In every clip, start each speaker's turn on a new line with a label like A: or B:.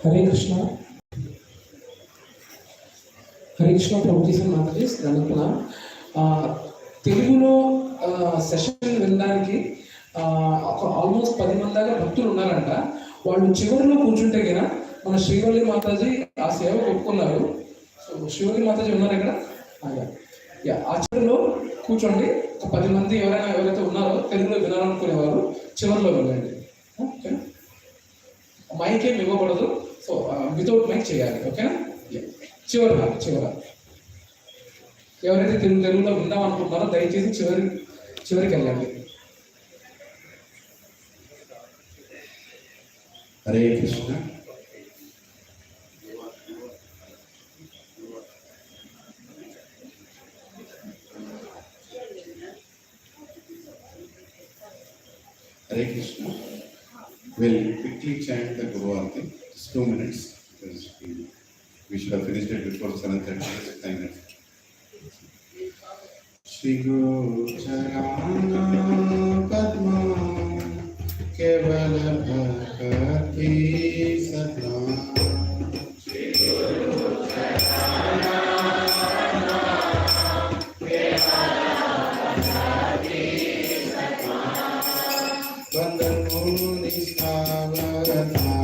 A: हरे कृष्णा प्रभुजी से माताजी దండన తెలుగులో సెషన్ వినడానికి ఒక ఆల్మోస్ట్ 10 మంది దాకా భక్తులు ఉన్నారంట. వాళ్ళు చివరిలో కూర్చుంటే గన మన శ్రీవల్లి మాతాజీ ఆ సేవ ఒప్పుకున్నారు. సో శ్రీవల్లి మాతాజీ ఉన్నారు ఇక్కడ. ఆ చివరిలో కూర్చోండి. ఒక 10 మంది ఎవరైతే ఉన్నారో తెలుగులో వినాలనుకునేవారు చివరిలో వెళ్ళండి. ఓకే, మైక్ ఏమి ఇవ్వకూడదు. సో వితౌట్ మైక్ చేయాలి. ఓకేనా? చివర ఎవరైతే తెలుగులో విందాం అనుకుంటున్నారో దయచేసి చివరికి వెళ్ళండి.
B: Hare Krishna. Hare Krishna. We'll quickly chant the Guru Arti. Just 2 minutes because we should have finished it before 7:30. 10 minutes. Shri Guru Charana Padma Kevala Bhakti Satna. Shri Guru Charana Padma Kevala Bhakti Satna. Vandanu Nisavadana.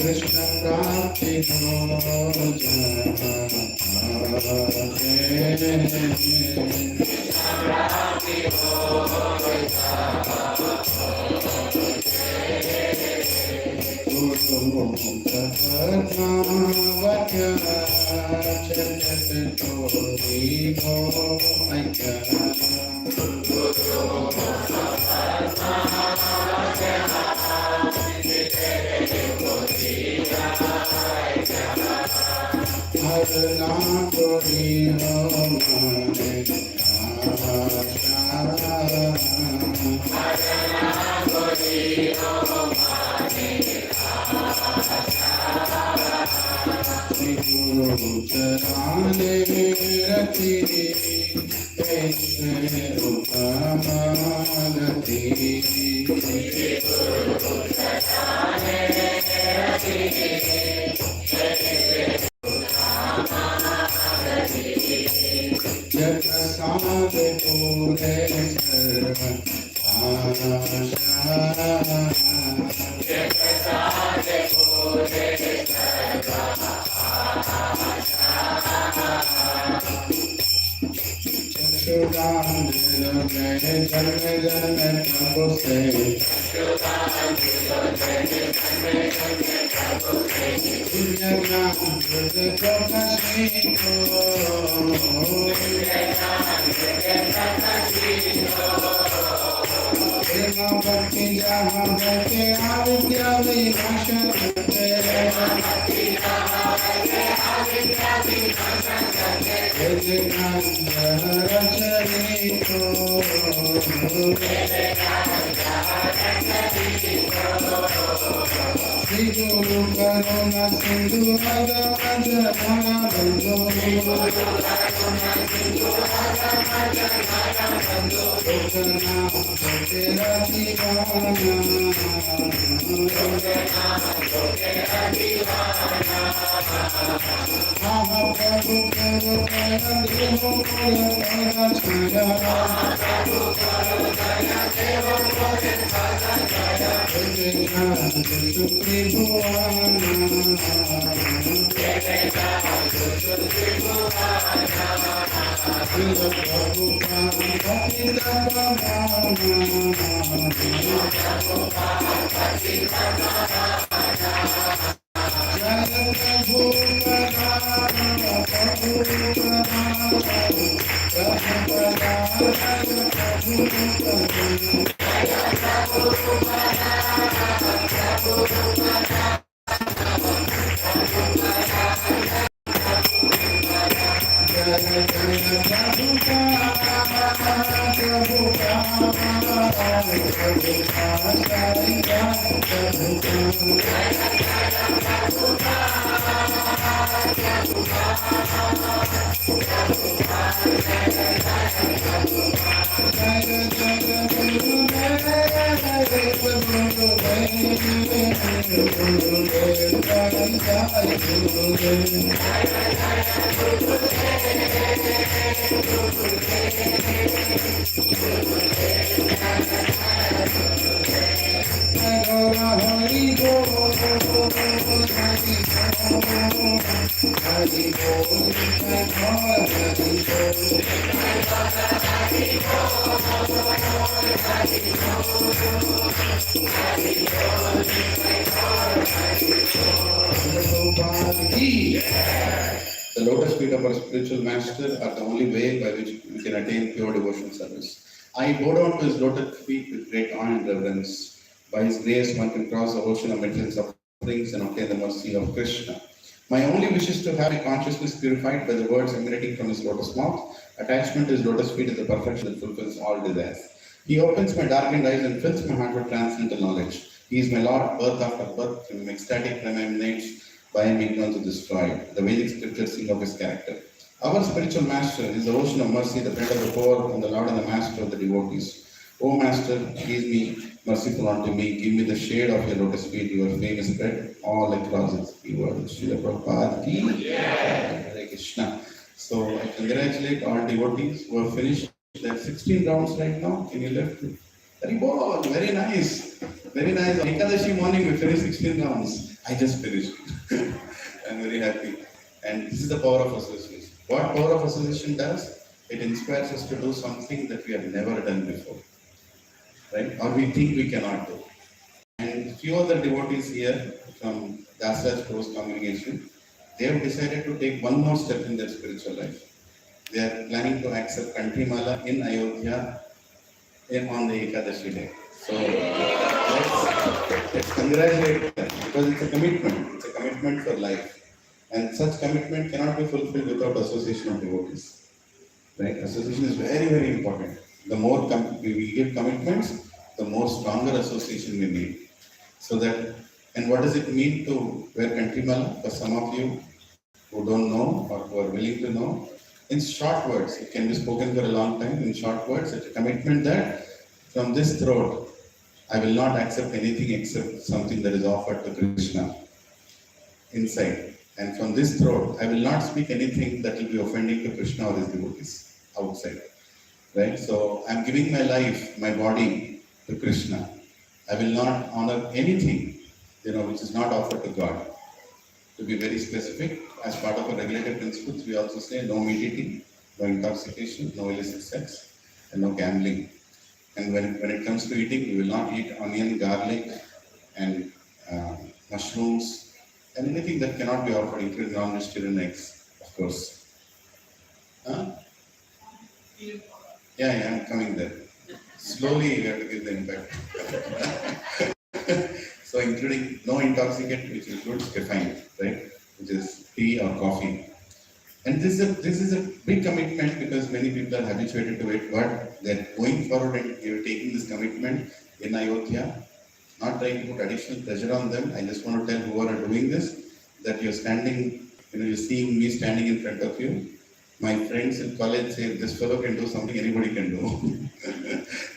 B: Krishna Prati The lotus feet of our spiritual master are the only way by which we can attain pure devotional service. I bow down to his lotus feet with great awe and reverence. By his grace, one can cross the ocean of material sufferings and obtain the mercy of Krishna. My only wish is to have my consciousness purified by the words emanating from his lotus mouth. Attachment to his lotus feet is the perfection that fulfills all desires. He opens my darkened eyes and fills my heart with transcendental knowledge. He is my Lord, birth after birth, from ecstatic emanates by him ignorance is destroyed. The Vedic scriptures sing of his character. Our spiritual master is the ocean of mercy, the friend of the poor, and the Lord and the master of the devotees. O Master, please be merciful unto me. Give me the shade of your lotus feet. Your fame is spread all across the world. Srila Prabhupada ki Hare Krishna. So I congratulate all devotees who have finished their 16 rounds right now. Can you lift? Very good, very nice. Very nice. On Ekadashi morning we finished 16 rounds. I just finished. I'm very happy. And this is the power of association. What power of association does? It inspires us to do something that we have never done before. Right? Or we think we cannot do. And few other devotees here from Dasraj Prabhu's congregation, they have decided to take one more step in their spiritual life. They are planning to accept Country Mala in Ayodhya on the Ekadashi day. So let's congratulate them because it's a commitment. It's a commitment for life. And such commitment cannot be fulfilled without association of devotees. Right? Association is very, very important. The more we give commitments, the more stronger association we need. So that, and what does it mean to wear Country Mala? For some of you who don't know or who are willing to know, in short words, it can be spoken for a long time. In short words, it's a commitment that from this throat, I will not accept anything except something that is offered to Krishna inside. And from this throat, I will not speak anything that will be offending to Krishna or his devotees outside. Right? So I'm giving my life, my body to Krishna. I will not honor anything, which is not offered to God. To be very specific, as part of our regulative principles, we also say no meat eating, no intoxication, no illicit sex, and no gambling. And when it comes to eating, we will not eat onion, garlic, and mushrooms, and anything that cannot be offered, including non-vegetarian eggs, of course. Huh? Yeah, I'm coming there. Slowly, we have to give the impact. So, including no intoxicant, which includes caffeine, right? Which is tea or coffee. And this is a big commitment because many people are habituated to it, but they're going forward and you're taking this commitment in Ayodhya, not trying to put additional pressure on them. I just want to tell who are doing this, that you're standing, you're seeing me standing in front of you. My friends in college say, this fellow can do something anybody can do.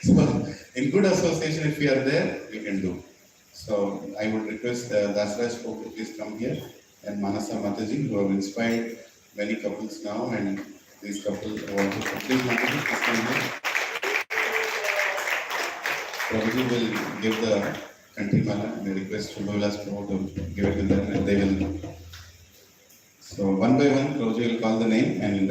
B: So, in good association, if we are there, we can do. So, I would request Dasraj to please come here, and Manasa Mataji, who have inspired many couples now, and these couples want to please Mataji, please come here. Prabhuji will give the Country Mala, and I request Vilas to give it to them, and they will. So one by one, Prabhuji will call the name, and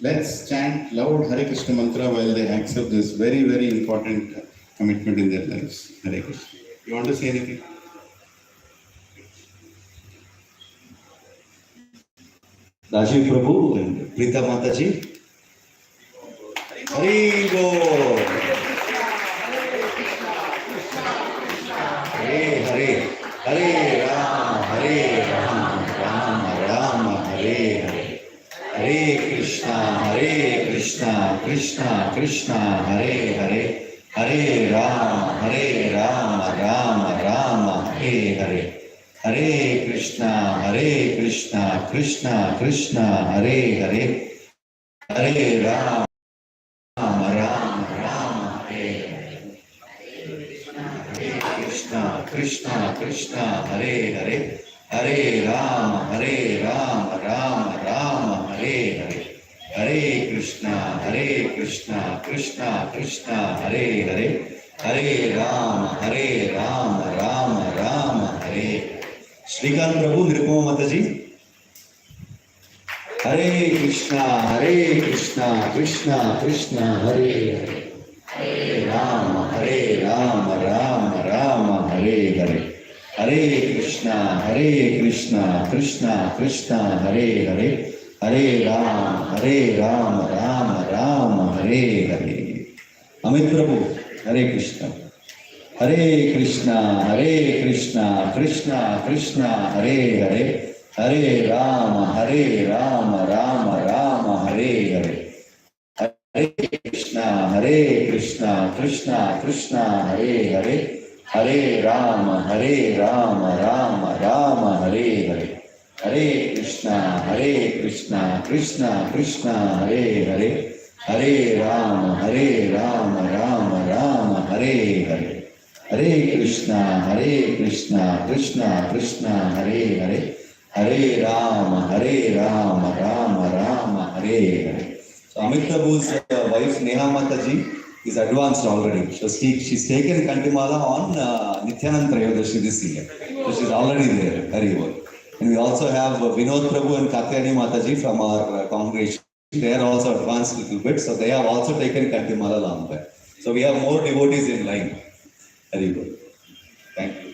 B: let's chant loud Hare Krishna mantra while they accept this very, very important commitment in their lives. Hare Krishna. You want to say anything?
C: Rajiv Prabhu and Prita Mataji. Hare Bo. Hare Hare. Hare Rama. Hare Rama. Rama Rama. Hare Hare. Hare Krishna Krishna Hare Hare Hare Rama Rama Rama Hare Hare Hare Krishna Krishna Krishna Hare Hare Hare Rama Rama Hare Hare Krishna Krishna Krishna Hare Hare Hare Rama Rama Hare Hare Hare Krishna Krishna Krishna Hare Hare Hare Rama Rama Hare Shrikant Prabhu Nirupama Mataji Hare Krishna Krishna Krishna Hare Hare Hare Rama Rama Hare Hare Hare Krishna Krishna Krishna Hare Hare Hare Rama Rama Hare Hare Amit Prabhu Hare Krishna Krishna Krishna Krishna Hare Hare Hare Rama Rama Hare Hare Hare Krishna Krishna Krishna Hare Hare Hare Rama Rama Hare Hare Hare Krishna Krishna Krishna Hare Hare Hare Rama Rama Hare Hare Hare Krishna Krishna Krishna Hare Hare Hare Rama Rama Hare Hare. So Amit Prabhu's wife Neha Mataji is advanced already. So she's taken Kantimala on Nityanand Ayodhya this year. So she's already there. Very well. And we also have Vinod Prabhu and Katyayani Mataji from our congregation. They are also advanced a little bit. So they have also taken Kantimala along there. So we have more devotees in line. Very good. Thank you.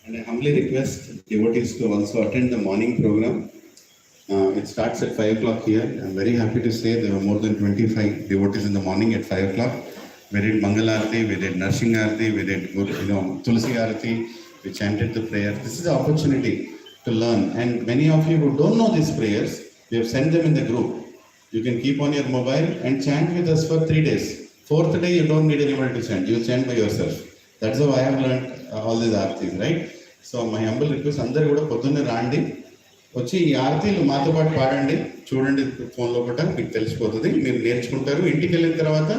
B: And I humbly request devotees to also attend the morning program. It starts at 5 o'clock here. I'm very happy to say there were more than 25 devotees in the morning at 5 o'clock. We did Mangal Arati, we did Narshing Arati, we did Tulsi Arati, we chanted the prayer. This is the opportunity to learn. And many of you who don't know these prayers, we have sent them in the group. You can keep on your mobile and chant with us for 3 days. Fourth day, you don't need anybody to chant. You chant by yourself. That's how I have learned all these artis, right? So my humble request, అందరూ కూడా పొద్దున్నే రాండి, వచ్చి ఈ ఆరతీలు మాతో పాటు పాడండి, చూడండి ఫోన్లో కూడా మీకు తెలిసిపోతుంది, మీరు నేర్చుకుంటారు. ఇంటికి వెళ్ళిన తర్వాత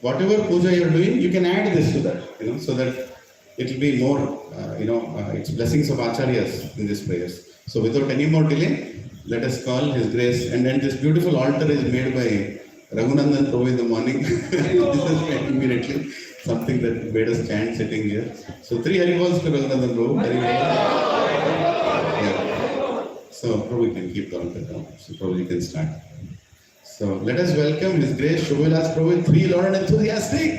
B: whatever puja you are doing, you can add this to that, so that it will be more, it's blessings of acharyas in these prayers. So without any more delay, let us call His Grace. And then this beautiful altar is made by Raghunandan Prabhu in the morning. This is immediately something that made us chant sitting here. So 3 Haribols to Raghunandan Prabhu. Yeah. So Prabhu, you can keep the altar down. So Prabhu, you can start. So let us welcome His Grace Shubha Vilas Prabhu with 3 loud and enthusiastic.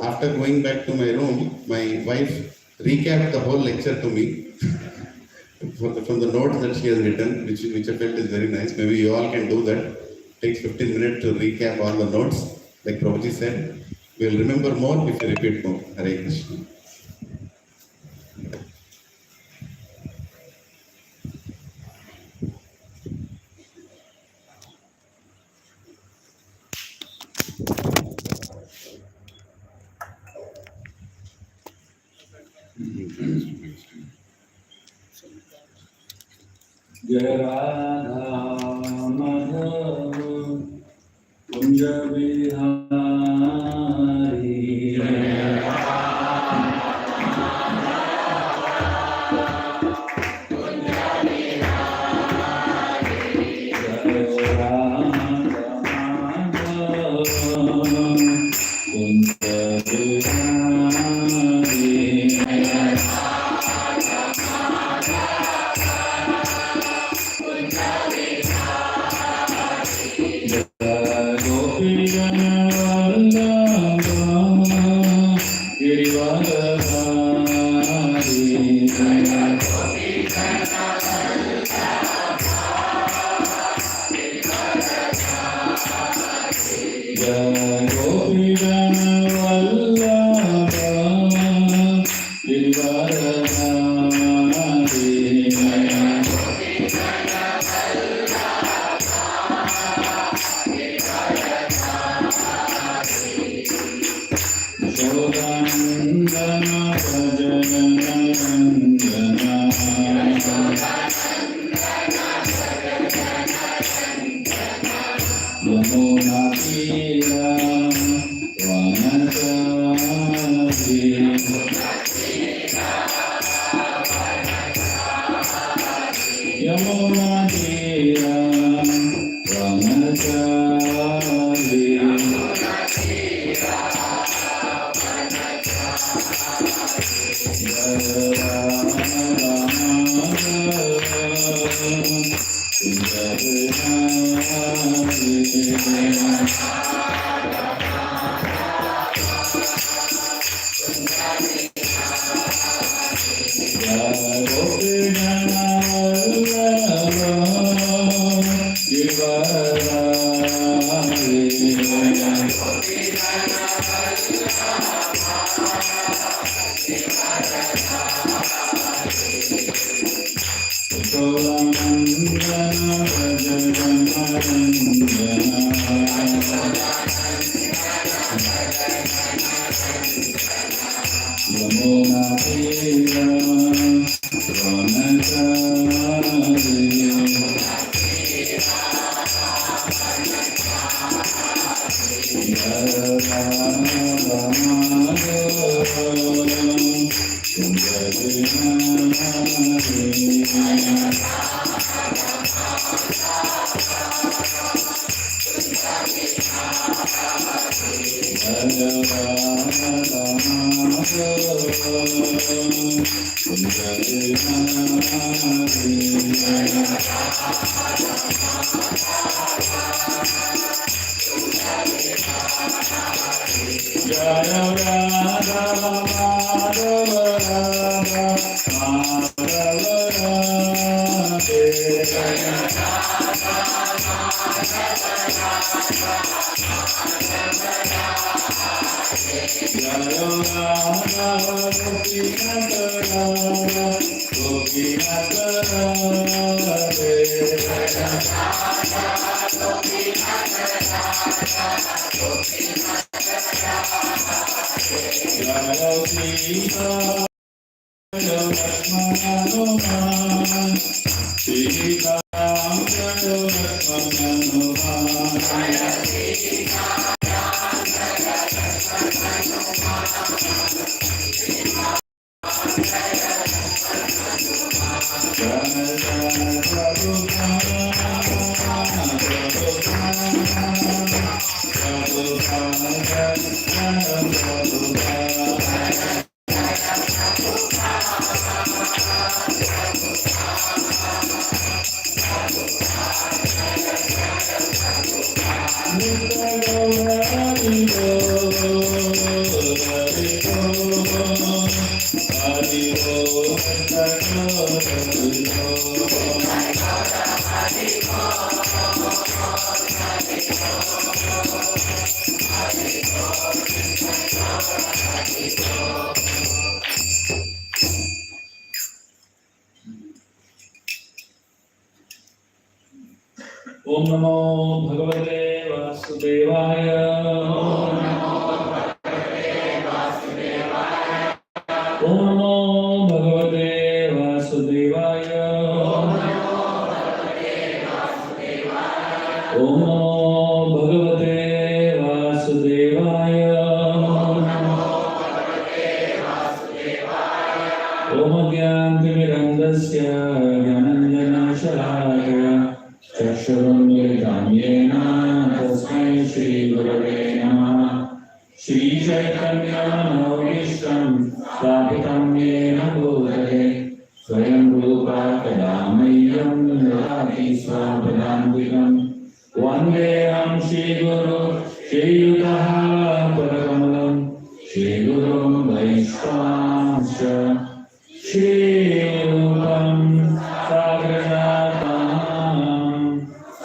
B: After going back to my room, my wife recapped the whole lecture to me from the notes that she has written, which I felt is very nice. Maybe you all can do that. It takes 15 minutes to recap all the notes. Like Prabhuji said, we will remember more if you repeat more. Hare Krishna.
D: Jai Radha Madhav Kunja Bihari Vilas ओम नमो भगवते वासुदेवाय। ओम नमो भगवते वासुदेवाय। ओम नमो भगवते वासुदेवाय। ओम ज्ञानतिमिरन्धस्य ज्ञानाञ्जनशलाकया चक्षुरुन्मिलितं येन तस्मै श्रीगुरवे नमः। श्रीचैतन्यमनोभीष्टं स्थापितं येन भूतले स्वयं रूपा कदा मह्यं ददाति स्वपदान्तिकं। वन्देऽहं श्रीगुरो श्रीयुतः पदकमलं श्रीगुरुं वैष्णवांश्च श्रीरूपं साग्रजातं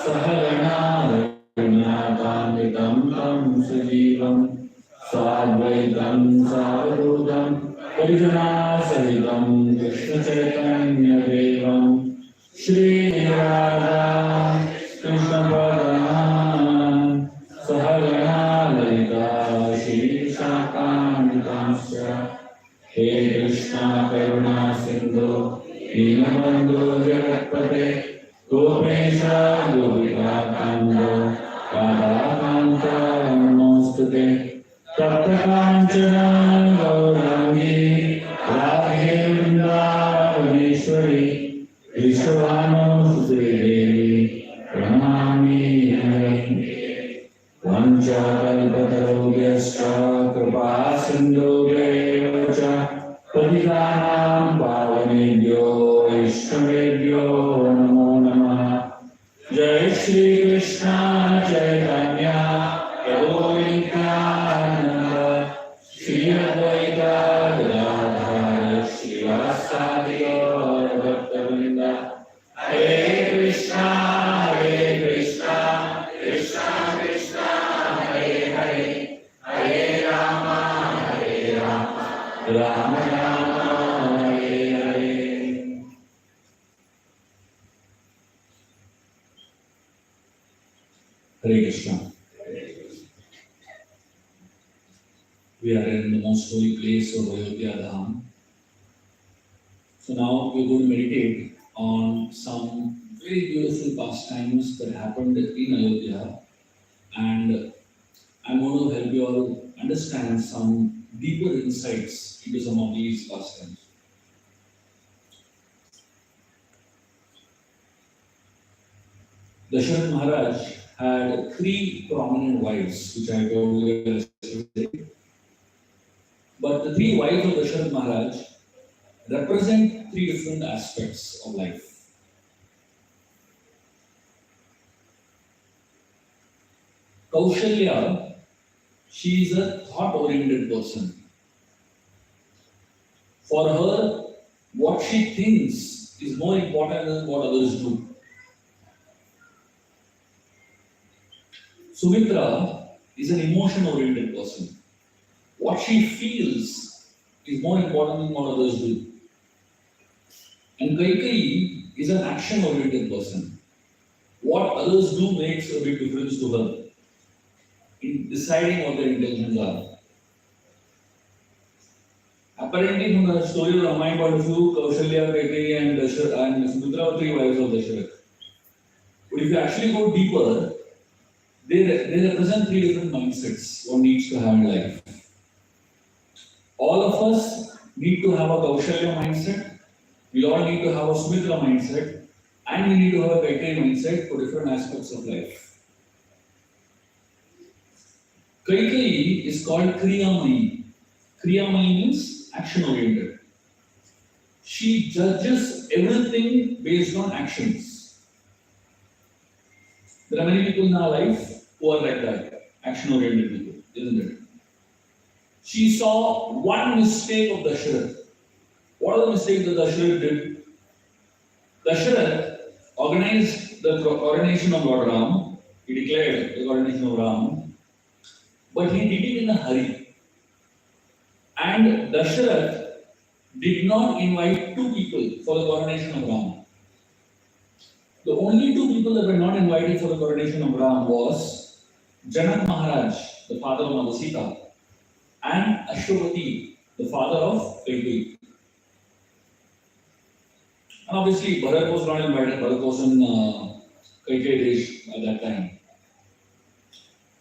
D: सहगणारघुनाथान्वितं तं सजीवं साद्वैतं सावधूतं परिजनासहितं कृष्णचैतन्यदेवं श्रीराधा कृष्णपदान् सहगणा ललिता श्रीशाकान्वितांश्च नमोस्तुते तप्तकाञ्चना गौराङ्गी राधे वृन्दावनेश्वरी विश्वभानुसुते देवी प्रणमामि हरिं वञ्चाकल्पतरुभ्यश्च कृपा सिन्धुभ्यैव च पतितानां पावनेभ्यो वैष्णवेभ्यो नमो नमः। जय श्री कृष्ण चैतन्य प्रभु नित्यानंद श्री अद्वैत गदाधर श्रीवासादि गौर भक्तवृंद। हरे Krishna Krishna Krishna Hare Hare Hare Ram Ram Ram Hare Hare. Hare Krishna. We are in the most holy place of Ayodhya Dham. So now we are going to meditate on some very beautiful pastimes that happened in Ayodhya, and I'm going to help you all understand some deeper insights into some of these pastimes. Dasharatha Maharaj had three prominent wives, which I told you yesterday. But the three wives of Dasharatha Maharaj represent three different aspects of life. Kaushalya, she is a thought-oriented person. For her, what she thinks is more important than what others do. Sumitra is an emotion-oriented person. What she feels is more important than what others do. And Kaikeyi is an action-oriented person. What others do makes a big difference to her in deciding what their intentions are. Apparently, from the story of Ramayana point of view, Kaushalya, Kaikeyi and Sumitra are three wives of Dasharatha. But if you actually go deeper, they represent three different mindsets one needs to have in life. All of us need to have a Kaushalya mindset, we all need to have a Sumitra mindset, and we need to have a Kaikeyi mindset for different aspects of life. Kaikeyi is called Kriyamayi. Kriyamayi means action-oriented. She judges everything based on actions. There are many people in our life who are like that, action-oriented people, isn't it? She saw one mistake of Dasharatha. What are the mistakes that Dasharatha did? Dasharatha organized the coronation of Lord Ram. He declared the coronation of Ram, but he did it in a hurry. And Dasharatha did not invite two people for the coronation of Ram. The only two people that were not invited for the coronation of Ram was Janak Maharaj, the father of Mother Sita, and Ashwapati, the father of Kaikeyi. And obviously, Bharat was not invited. Bharat was in Kaikeyi Desh at that time.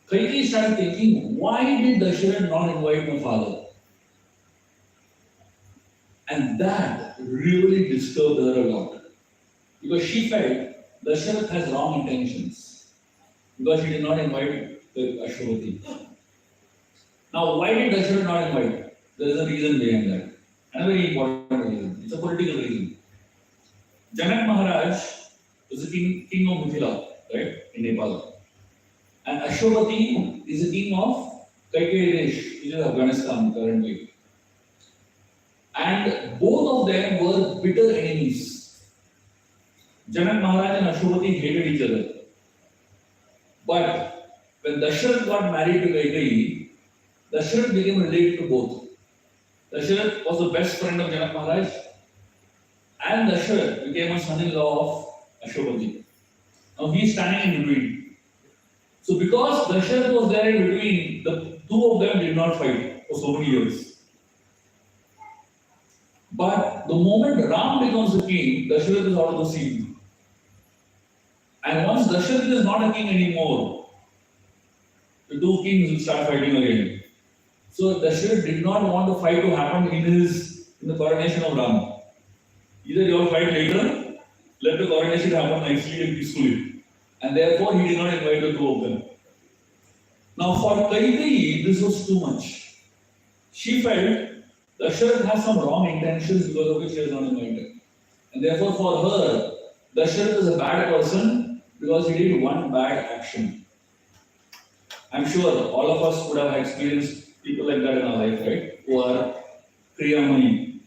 D: Kaikeyi started thinking, why did Dasharatha not invite my father? And that really disturbed her a lot. Because she felt Dasharatha has wrong intentions. Because he did not invite Ashwapati. Now, why did Dasharatha not invite? There is a reason behind that. And a very important reason. It's a political reason. Janak Maharaj was the king of Vilas, right, in Nepal. And Ashwapati is the king of Kaikeyi Desh, which is Afghanistan currently. And both of them were bitter enemies. Janak Maharaj and Ashwapati hated each other. But when Dasharatha got married to Kaikeyi, Dasharatha became related to both. Dasharatha was the best friend of Janak Maharaj, and Dasharatha became a son-in-law of Ashwapati. Now he is standing in between. So because Dasharatha was there in between, the two of them did not fight for so many years. But the moment Ram becomes the king, Dasharatha is out of the scene. And once Dasharatha is not a king anymore, the two kings will start fighting again. So Dasharatha did not want the fight to happen in the coronation of Rama. Either you all fight later, let the coronation happen nicely and peacefully. And therefore he did not invite the two of them. Now for Kaikeyi, this was too much. She felt Dasharatha has some wrong intentions because of which he has not invited. And therefore for her, Dasharatha is a bad person because he did one bad action. I'm sure all of us would have experienced people like that in our life, right? Who are Kriyamani.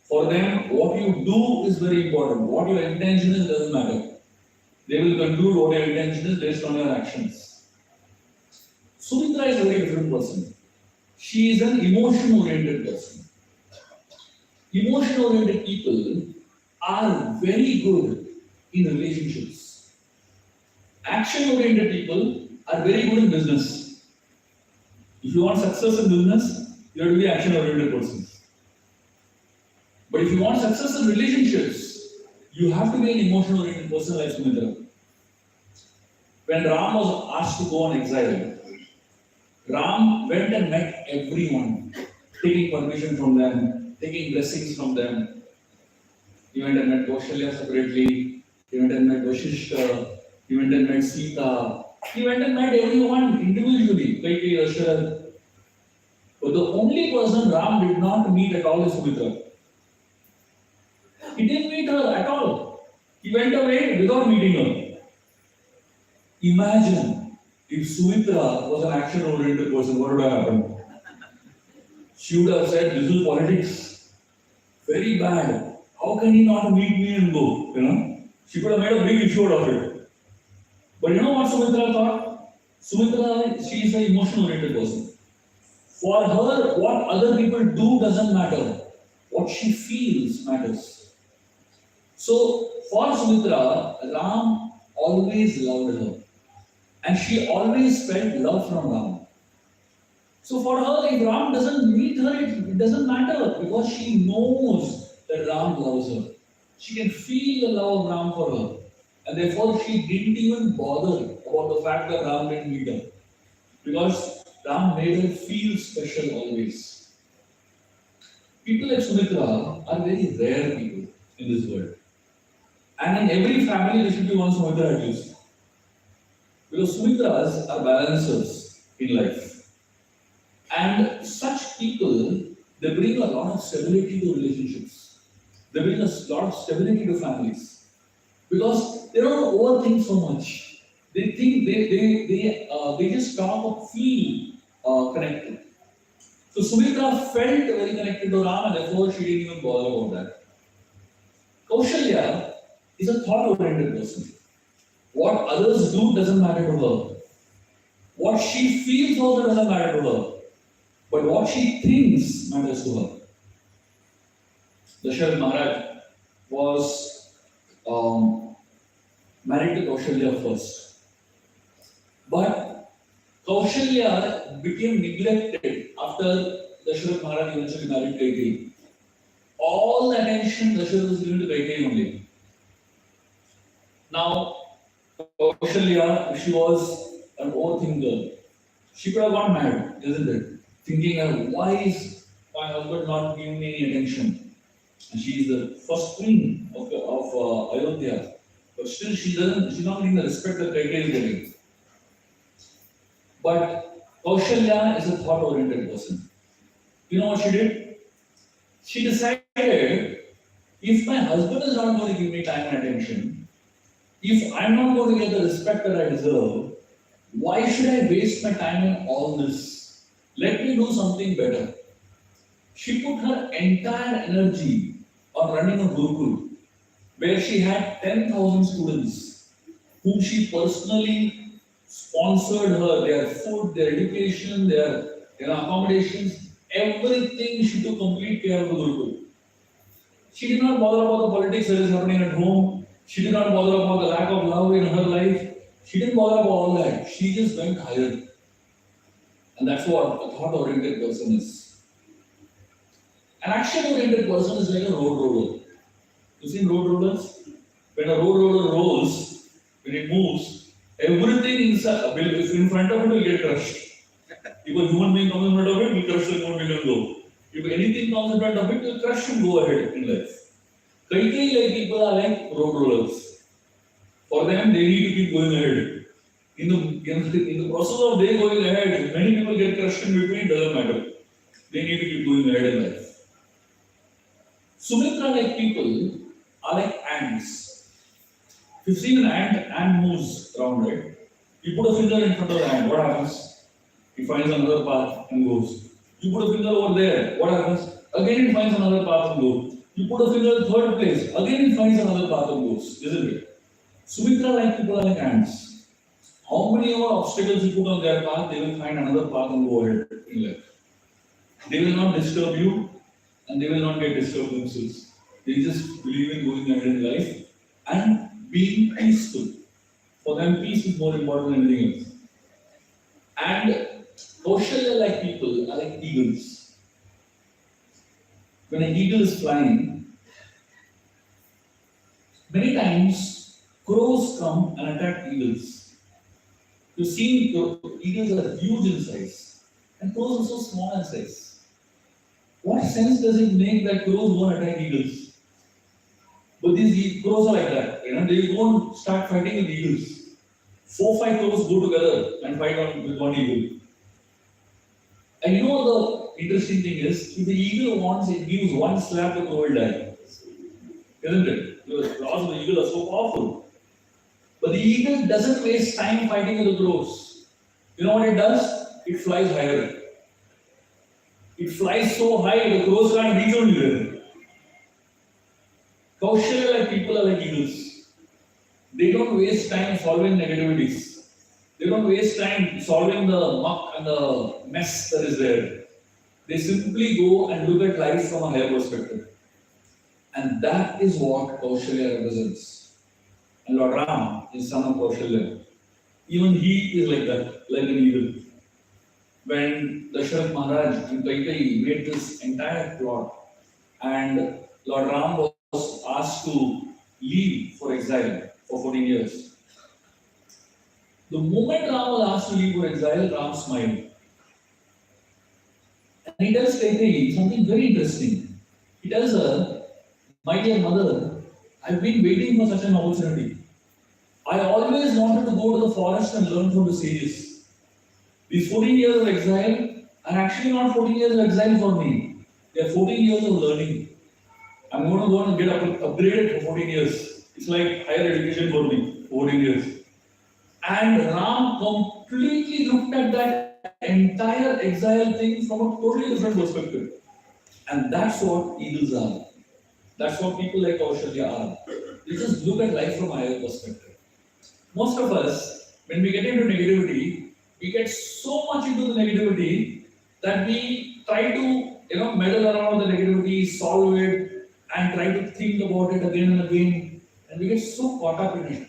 D: For them, what you do is very important. What your intention is doesn't matter. They will conclude what your intention is based on your actions. Sumitra is a very different person. She is an emotion-oriented person. Emotion-oriented people are very good in relationships. Action-oriented people are very good in business. If you want success in business, you have to be an action-oriented person. But if you want success in relationships, you have to be an emotion-oriented person like Sumitra. When Ram was asked to go on exile, Ram went and met everyone, taking permission from them, taking blessings from them. He went and met Kaushalya separately, he went and met Vashishta, he went and met Sita, he went and met everyone individually, Kaikeyi, Dasharatha. But the only person Ram did not meet at all is Sumitra. He didn't meet her at all. He went away without meeting her. Imagine if Sumitra was an action-oriented person, what would have happened? She would have said, "This is politics. Very bad. How can he not meet me and go?" She could have made a big issue out of it. But you know what Sumitra thought? Sumitra, she is an emotion-oriented person. For her, what other people do doesn't matter. What she feels matters. So, for Sumitra, Ram always loved her. And she always felt love from Ram. So for her, if Ram doesn't meet her, it doesn't matter because she knows that Ram loves her. She can feel the love of Ram for her. And therefore, she didn't even bother about the fact that Ram didn't meet her. Because Ram made her feel special always. People like Sumitra are very rare people in this world. And in every family, there should be one Sumitra at least. Because Sumitras are balancers in life. And such people, they bring a lot of stability to relationships. They bring a lot of stability to families. Because they don't overthink so much. They think they just talk or feel connected. So Sumitra felt very connected to Ram and therefore she didn't even bother about that. Kaushalya is a thought-oriented person. What others do doesn't matter to her. What she feels also doesn't matter to her. But what she thinks matters to her. Dasharatha Maharaj was married to Kaushalya first. But Kaushalya became neglected after Dasharatha Maharaj eventually married Kaikeyi. All the attention Dasharatha was given to Kaikeyi only. Now, Kaushalya, if she was an overthinker, she could have gone mad, isn't it? Thinking, why is my husband not giving me any attention? And she is the first queen of Ayodhya. But still she's not getting the respect that Kaikeyi is getting. But Kaushalya is a thought-oriented person. You know what she did? She decided, if my husband is not going to give me time and attention, if I'm not going to get the respect that I deserve, why should I waste my time in all this? Let me do something better. She put her entire energy on running a Gurukul, where she had 10,000 students, whom she personally sponsored her, their food, their education, their accommodations, everything she took complete care of the Gurukul. She did not bother about the politics that is happening at home. She did not bother about the lack of love in her life. She didn't bother about all that. She just went higher. And that's what a thought-oriented person is. An action-oriented person is like a road roller. You seen road rollers? When a road roller rolls, when it moves, Everything inside, if in front of it will get crushed. If a human being comes in front of it, will crush the human being and go. If anything comes in front of it, will crush and go ahead in life. Kaikai like people are like road rollers. For them, they need to keep going ahead. In the process of they going ahead, many people get crushed in between, doesn't matter. They need to keep going ahead in life. Sumitra like people are like ants. If you've seen an ant moves around, right? You put a finger in front of the ant, what happens? It finds another path and goes. You put a finger over there, what happens? Again it finds another path and goes. You put a finger in the third place, again it finds another path and goes, isn't it? Sumitra like people are like ants. How many more obstacles you put on their path, they will find another path and go ahead in life. They will not disturb you and they will not get disturbed themselves. They just believe in going ahead in life and being peaceful. For them, peace is more important than anything else. And Kaushalya like people are like eagles. When an eagle is flying, many times crows come and attack eagles. You've seen eagles are huge in size, and crows are so small in size. What sense does it make that crows won't attack eagles? But these crows are like that, they won't start fighting with eagles. 4-5 crows go together and fight with one eagle. And the interesting thing is, if the eagle wants, it gives one slap, the crow will die. Isn't it? The claws of the eagle are so powerful. But the eagle doesn't waste time fighting with the crows. You know what it does? It flies higher. It flies so high, the crows can't reach only there. Kaushalya like people are like eagles. They don't waste time solving negativities. They don't waste time solving the muck and the mess that is there. They simply go and look at life from a higher perspective. And that is what Kaushalya represents. And Lord Ram is son of Kaushalya. Even he is like that, like an eagle. When Dasharath Maharaj and Kaikeyi made this entire plot, and Lord Ram was asked to leave for exile for 14 years. The moment Ram was asked to leave for exile, Ram smiled. And he tells Kaikeyi something very interesting. He tells her, "My dear mother, I've been waiting for such an opportunity. I always wanted to go to the forest and learn from the sages. These 14 years of exile are actually not 14 years of exile for me. They are 14 years of learning. I'm going to go and get upgraded for 14 years. It's like higher education for me, 14 years." And Ram completely looked at that entire exile thing from a totally different perspective. And that's what eagles are. That's what people like Kaushalya are. They just look at life from a higher perspective. Most of us, when we get into negativity, we get so much into the negativity that we try to, meddle around with the negativity, solve it, and try to think about it again and again. And we get so caught up in it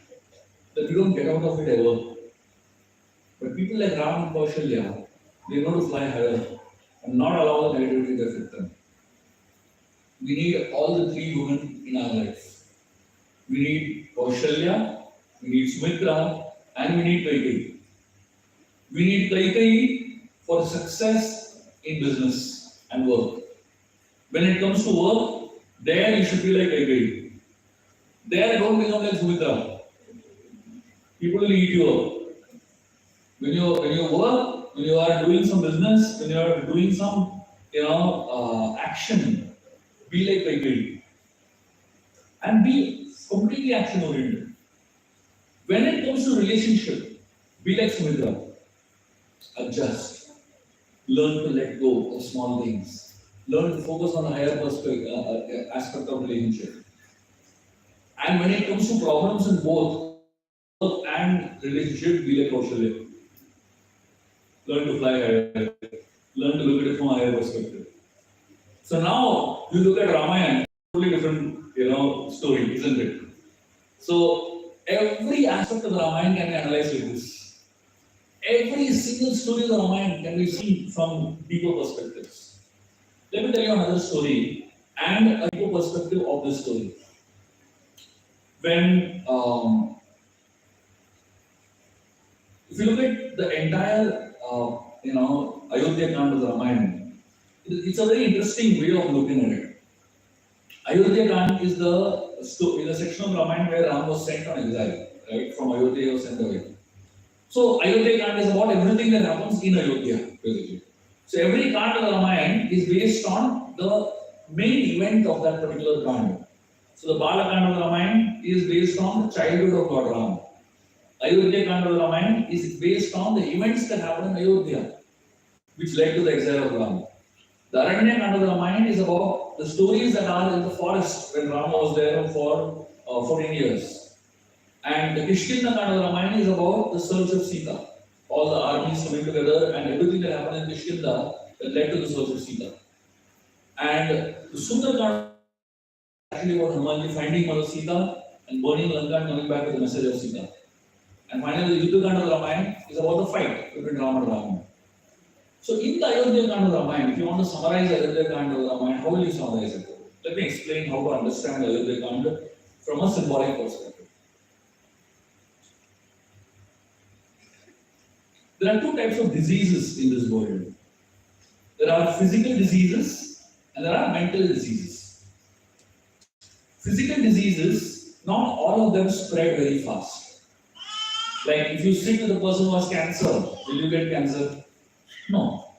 D: that we don't get out of it ever. But people like Ram and Kaushalya, they know to fly higher and not allow the negativity to affect them. We need all the three women in our life. We need Kaushalya, we need Sumitra, and we need Kaikeyi. We need Kaikeyi for success in business and work. When it comes to work, there you should be like Kaikeyi. There don't become like Sumitra. People will eat you up. When you work, when you are doing some business, when you are doing some action, be like Kaikeyi. And be completely action oriented. When it comes to relationship, be like Sumitra. Adjust. Learn to let go of small things. Learn to focus on a higher aspect of relationship. And when it comes to problems in both work and relationship, be like Kaushalya. Learn to fly higher. Learn to look at it from a higher perspective. So now you look at Ramayana, totally different, story, isn't it? So every aspect of the Ramayana can be analyzed like this. Every single story of the Ramayana can be seen from deeper perspectives. Let me tell you another story and a deeper perspective of this story. When If you look at the entire, Ayodhya Kand of the Ramayana, it's a very interesting way of looking at it. Ayodhya Kand is the section of Ramayana where Ram was sent on exile, right? From Ayodhya he was sent away. So Ayodhya Kand is about everything that happens in Ayodhya, basically. So every Kand of the Ramayana is based on the main event of that particular Kand. So the Bala Kand of the Ramayana is based on the childhood of Lord Ram. Ayodhya Kand of the Ramayana is based on the events that happened in Ayodhya, which led to the exile of Ram. The Aranya Kand of the Ramayana is about the stories that are in the forest when Rama was there for 14 years. And the Kishkinda Kand of the Ramayana is about the search of Sita. All the armies coming together and everything that happened in Kishkinda that led to the search of Sita. And the Sundar Kand is actually about Hanumanji finding Mother Sita and burning Lanka and coming back with the message of Sita. And finally, the Yuddha Kand of the Ramayana is about the fight between Rama and Ravana. So in the Ayodhya Kand of the Ramayana, if you want to summarize Ayodhya Kand of the Ramayana, how will you summarize it? Let me explain how to understand Ayodhya Kand from a symbolic perspective. There are two types of diseases in this world. There are physical diseases and there are mental diseases. Physical diseases, not all of them spread very fast. Like if you sit with a person who has cancer, will you get cancer? No.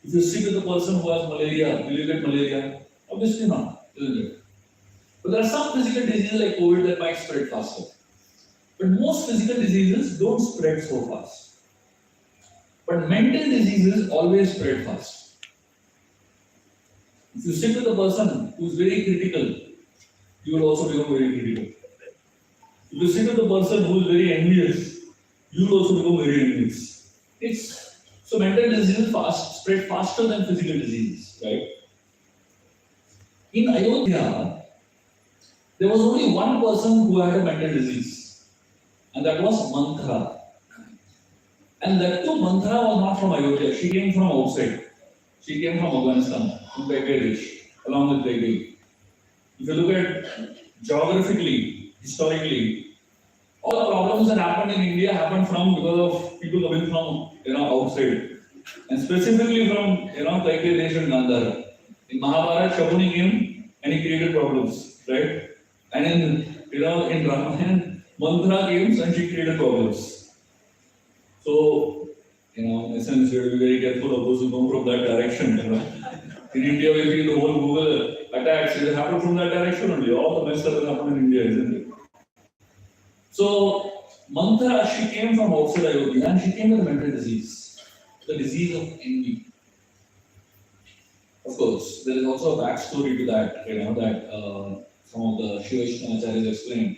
D: If you sit with a person who has malaria, will you get malaria? Obviously not, isn't it? But there are some physical diseases like COVID that might spread faster. But most physical diseases don't spread so fast. But mental diseases always spread fast. If you sit with a person who is very critical, you will also become very critical. If you sit with a person who is very envious, you will also become very envious. So mental diseases spread faster than physical diseases, right? In Ayodhya, there was only one person who had a mental disease, and that was Manthara. And that too, Manthara was not from Ayodhya. She came from outside. She came from Afghanistan, from Bangladesh, along with Bangladesh. If you look at geographically, historically, all the problems that happened in India happened because of people coming from outside, and specifically from Bangladesh and Gandhara. In Mahabharata, Shakuni came and he created problems, right? And in Ramayana, Manthara came and she created problems. So, in a sense, you have to be very careful of those who come from that direction. In India, we see the whole Google attacks, it happened from that direction only. All the mess that has happened in India, isn't it? So, Manthara, she came from outside Ayodhya and she came with a mental disease, the disease of envy. Of course, there is also a backstory to that, that some of the Shiva Acharyas explained.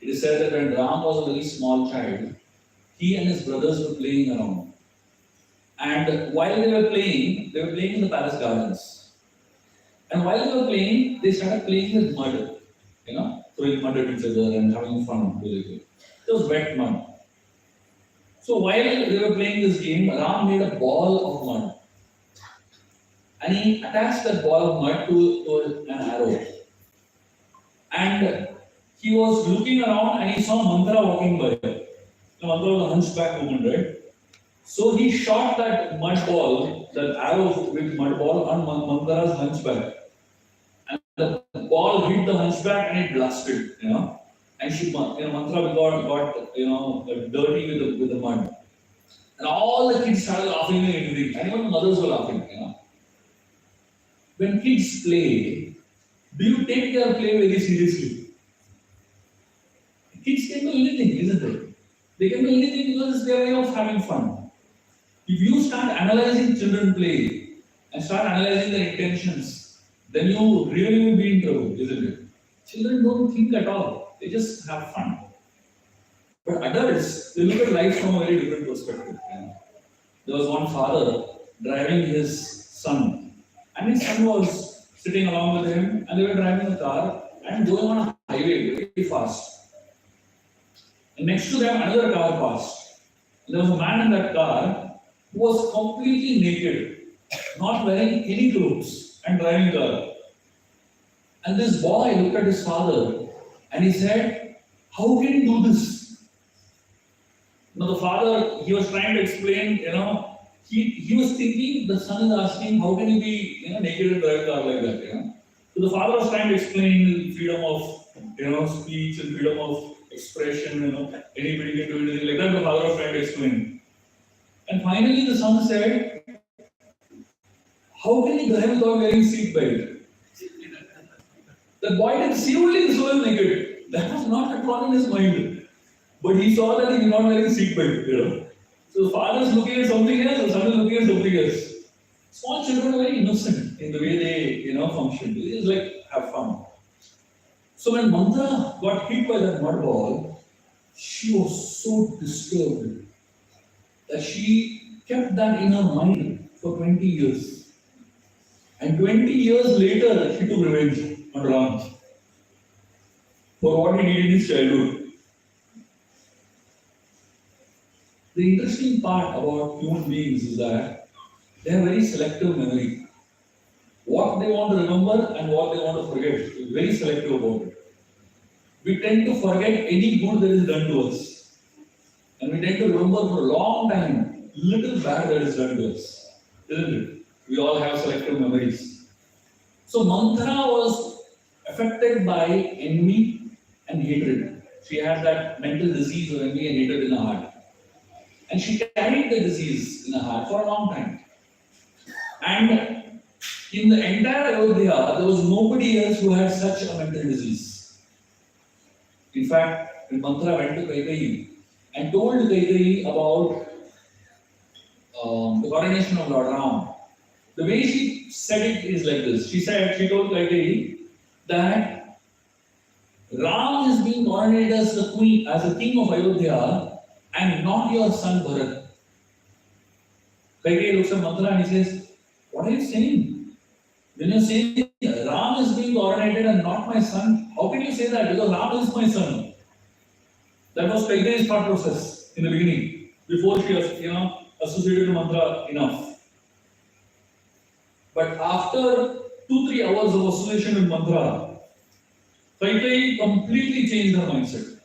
D: It is said that when Ram was a very small child, he and his brothers were playing around. And while they were playing in the palace gardens. And while they were playing, they started playing with mud, throwing mud at each other and having fun, basically. It was wet mud. So while they were playing this game, Ram made a ball of mud. And he attached that ball of mud to an arrow. And he was looking around and he saw Manthara walking by. Manthara was a hunchback woman, right? So he shot that mud ball, that arrow with mud ball on Manthara's hunchback. And the ball hit the hunchback and it blasted, And Manthara got dirty with the mud. And all the kids started laughing and everything. And even the mothers were laughing, When kids play, do you take their play very seriously? Kids can do anything, isn't it? They can do anything because it's their way of having fun. If you start analyzing children play and start analyzing their intentions, then you really will be in trouble, isn't it? Children don't think at all. They just have fun. But adults, they look at life from a very different perspective. There was one father driving his son, and his son was sitting along with him, and they were driving a car and going on a highway very fast. And next to them, another car passed. And there was a man in that car who was completely naked, not wearing any clothes, and driving a car. And this boy looked at his father and he said, "How can you do this? Now the father, he was trying to explain, he was thinking, the son is asking, how can you be, naked and drive a car like that, So the father was trying to explain freedom of, speech and freedom of expression, anybody can do anything like that. The father was trying to explain. And finally the son said, how can you drive without wearing seat belt? The boy didn't see only the soul naked. That was not at all in his mind. But he saw that he was not wearing seat belt, So the father is looking at something else, the son is looking at something else. Small children are very innocent in the way they, function. It's like, have fun. So when Mantra got hit by that mud ball, she was so disturbed that she kept that in her mind for 20 years. And 20 years later, she took revenge on Ram for what he did in his childhood. The interesting part about human beings is that they have very selective memory. What they want to remember and what they want to forget is very selective about it. We tend to forget any good that is done to us. And we tend to remember for a long time little bad that is done to us. Isn't it? We all have selective memories. So Manthana was affected by envy and hatred. She had that mental disease of envy and hatred in her heart. And she carried the disease in her heart for a long time. And in the entire Ayodhya, there was nobody else who had such a mental disease. In fact, when Manthana went to Kaikeyi and told Kaikeyi about the coronation of Lord Ram, the way she said it is like this. She told Kaikeyi that Ram is being coronated as the queen, as the king of Ayodhya, and not your son Bharat. Kaikeyi looks at Manthana and he says, what are you saying? When you say Ram is being coronated and not my son, how can you say that? Because Ram is my son. That was Kaikeyi's thought process in the beginning, before she was, associated to Mantra enough. But after 2-3 hours of association with Mantra, Kaikeyi completely changed her mindset.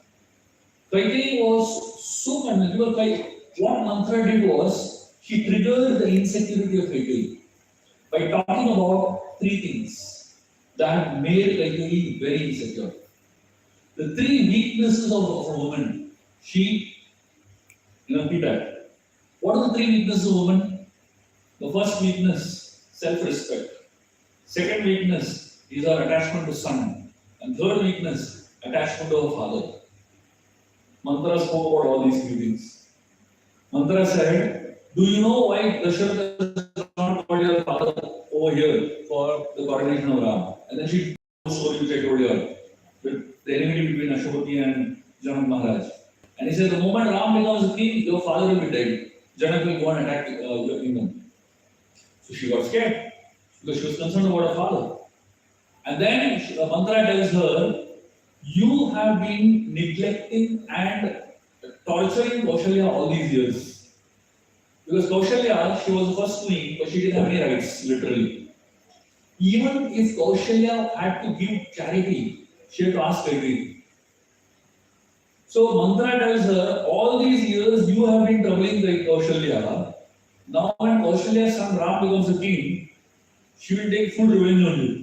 D: Kaikeyi was so convinced because what Mantra did was, she triggered the insecurity of Kaikeyi by talking about 3 things that made Kaikeyi very insecure. The 3 weaknesses of a woman, she hit at. What are the 3 weaknesses of a woman? The first weakness, self-respect. Second weakness is her attachment to son. And third weakness, attachment to her father. Mantra spoke about all these 3 things. Mantra said, do you know why Dasharatha is not called your father over here for the coronation of Ram? And then she told the story which I told you earlier, with the enmity between Ashwapati and Janak Maharaj. And he said, the moment Ram becomes a king, your father will be dead. Janak will go and attack your kingdom. So she got scared because she was concerned about her father. And then Mantra tells her, you have been neglecting and torturing Kaushalya all these years. Because Kaushalya, she was the first queen, but she didn't have any rights, literally. Even if Kaushalya had to give charity, she had to ask Kaikeyi. So Mantra tells her, all these years you have been troubling the Kaushalya. Now when Kaushalya's son Ram becomes a king, she will take full revenge on you.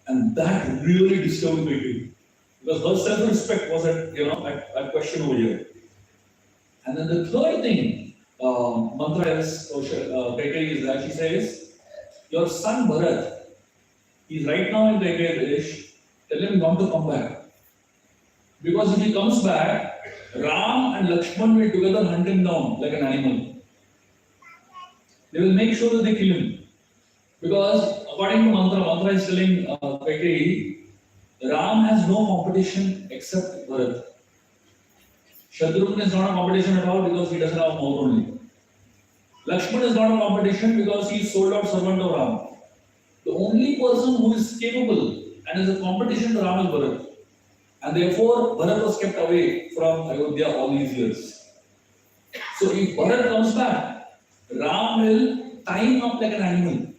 D: And that really disturbed Kaikeyi. Because her self-respect was at question over here. And then the third thing Mantra tells Kaikeyi is that she says, your son Bharat, he is right now in Kaikeyi, tell him not to come back. Because if he comes back, Ram and Lakshman will together hunt him down like an animal. They will make sure that they kill him. Because according to Mantra is telling Kaikeyi, Ram has no competition except Bharat. Shatrughan is not a competition at all because he doesn't have a mouth only. Lakshman is not a competition because he is sold out servant of Ram. The only person who is capable and is a competition to Ram is Bharat. And therefore, Bharat was kept away from Ayodhya all these years. So if Bharat comes back, Ram will tie him up like an animal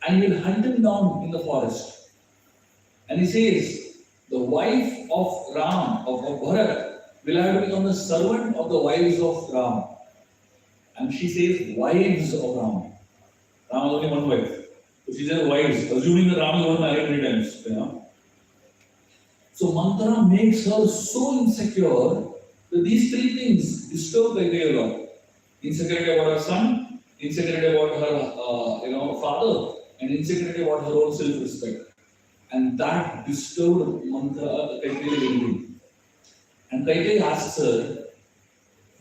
D: and he will hunt him down in the forest. And he says, the wife of Ram, of Bharat, will have to become the servant of the wives of Ram. And she says wives of Ram. Ram is only one wife. So she says wives, assuming that Ram is one married many times. So Manthara makes her so insecure that these three things disturb Kaikeyi a lot. Insecurity about her son, insecurity about her father, and insecurity about her own self-respect. And that disturbed Manthara, Kaikeyi very. And Kaikeyi asks her,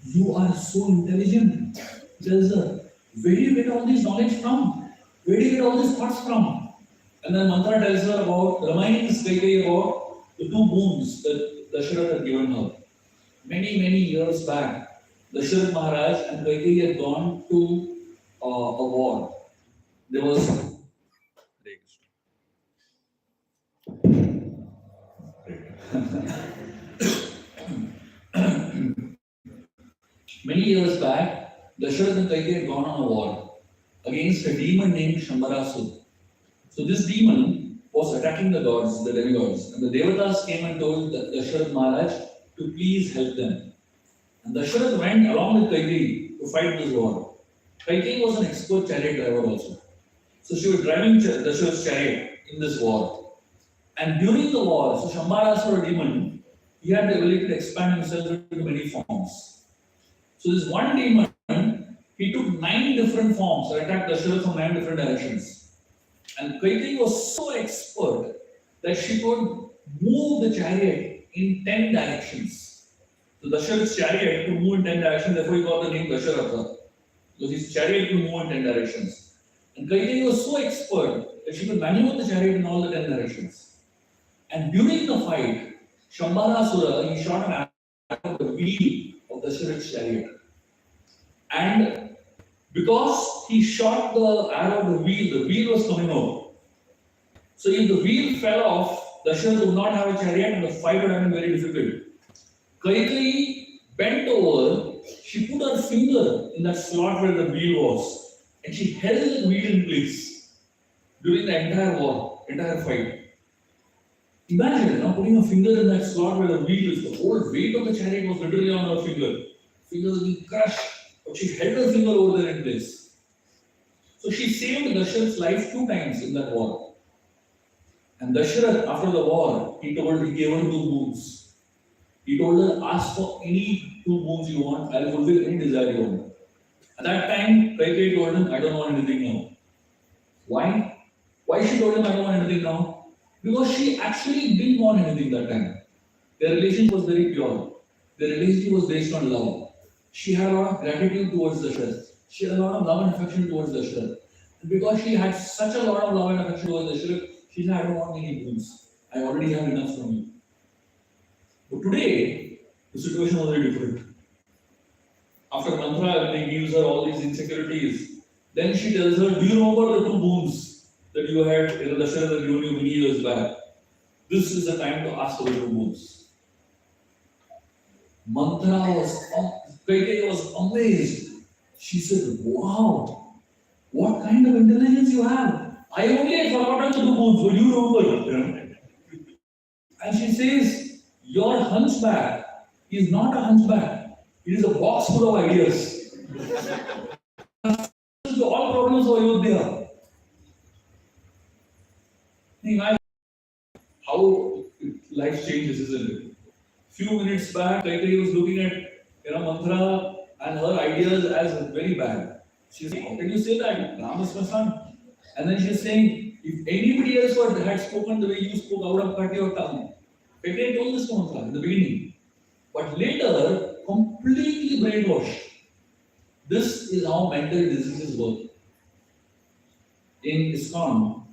D: "You are so intelligent." He tells her, "Where do you get all this knowledge from? Where do you get all these thoughts from?" And then Manthara tells her reminds Kaikeyi about the two boons that Dasharatha had given her. Many years back, Dasharatha Maharaj and Kaikeyi had gone to a war. There was many years back, Dasharatha and Kaikeyi had gone on a war against a demon named Shambharasura. So this demon was attacking the gods, the demigods, and the Devatas came and told Dasharatha Maharaj to please help them. And Dasharatha went along with Kaikeyi to fight this war. Kaikeyi was an expert chariot driver also. So she was driving Dasharatha's chariot in this war. And during the war, so Shambharasura demon, he had the ability to expand himself into many forms. So this one demon, he took 9 different forms and attacked Dasharatha from 9 different directions. And Kaikeyi was so expert that she could move the chariot in 10 directions. So Dasharatha's chariot could move in 10 directions, therefore he got the name Dasharatha. Because his chariot could move in 10 directions. And Kaikeyi was so expert that she could maneuver the chariot in all the 10 directions. And during the fight, Shambharasura, he shot an arrow at the wheel of Dasharatha's chariot. And because he shot the arrow at the wheel was coming out. So if the wheel fell off, Dasharatha would not have a chariot and the fight would have been very difficult. Kaikeyi bent over, she put her finger in that slot where the wheel was, and she held the wheel in place during the entire war, entire fight. Imagine putting a finger in that slot where the wheel is. The whole weight of the chariot was literally on her finger. Fingers being crushed, but she held her finger over there in place. So she saved Dasharatha's life 2 times in that war. And Dasharatha, after the war, he gave her 2 boons. He told her, ask for any 2 boons you want, I will fulfill any desire you want. At that time, Kaikeyi told him, I don't want anything now. Why? Why she told him, I don't want anything now? Because she actually didn't want anything that time. Their relationship was very pure. Their relationship was based on love. She had a lot of gratitude towards Dasharatha. She had a lot of love and affection towards Dasharatha. And because she had such a lot of love and affection towards Dasharatha, she said, I don't want any boons. I already have enough from you. But today, the situation was very different. After Manthara, he gives her all these insecurities. Then she tells her, do you know about the 2 boons that you had in Dasharatha given you many years back? This is the time to ask for the 2 boons. Kaikeyi was amazed. She said, wow, what kind of intelligence you have. I only had forgotten the 2 boons, but you remember. And she says, your hunchback is not a hunchback. It is a box full of ideas. All problems of Ayodhya. Imagine how life changes, isn't it? Few minutes back, Kaikeyi was looking at Manthara and her ideas as very bad. She's saying, how can you say that? Ram is my son. And then she's saying, if anybody else had spoken the way you spoke, I would have cut your tongue. Kaikeyi told this to Manthara in the beginning. But later, completely brainwashed. This is how mental diseases work. In ISKCON,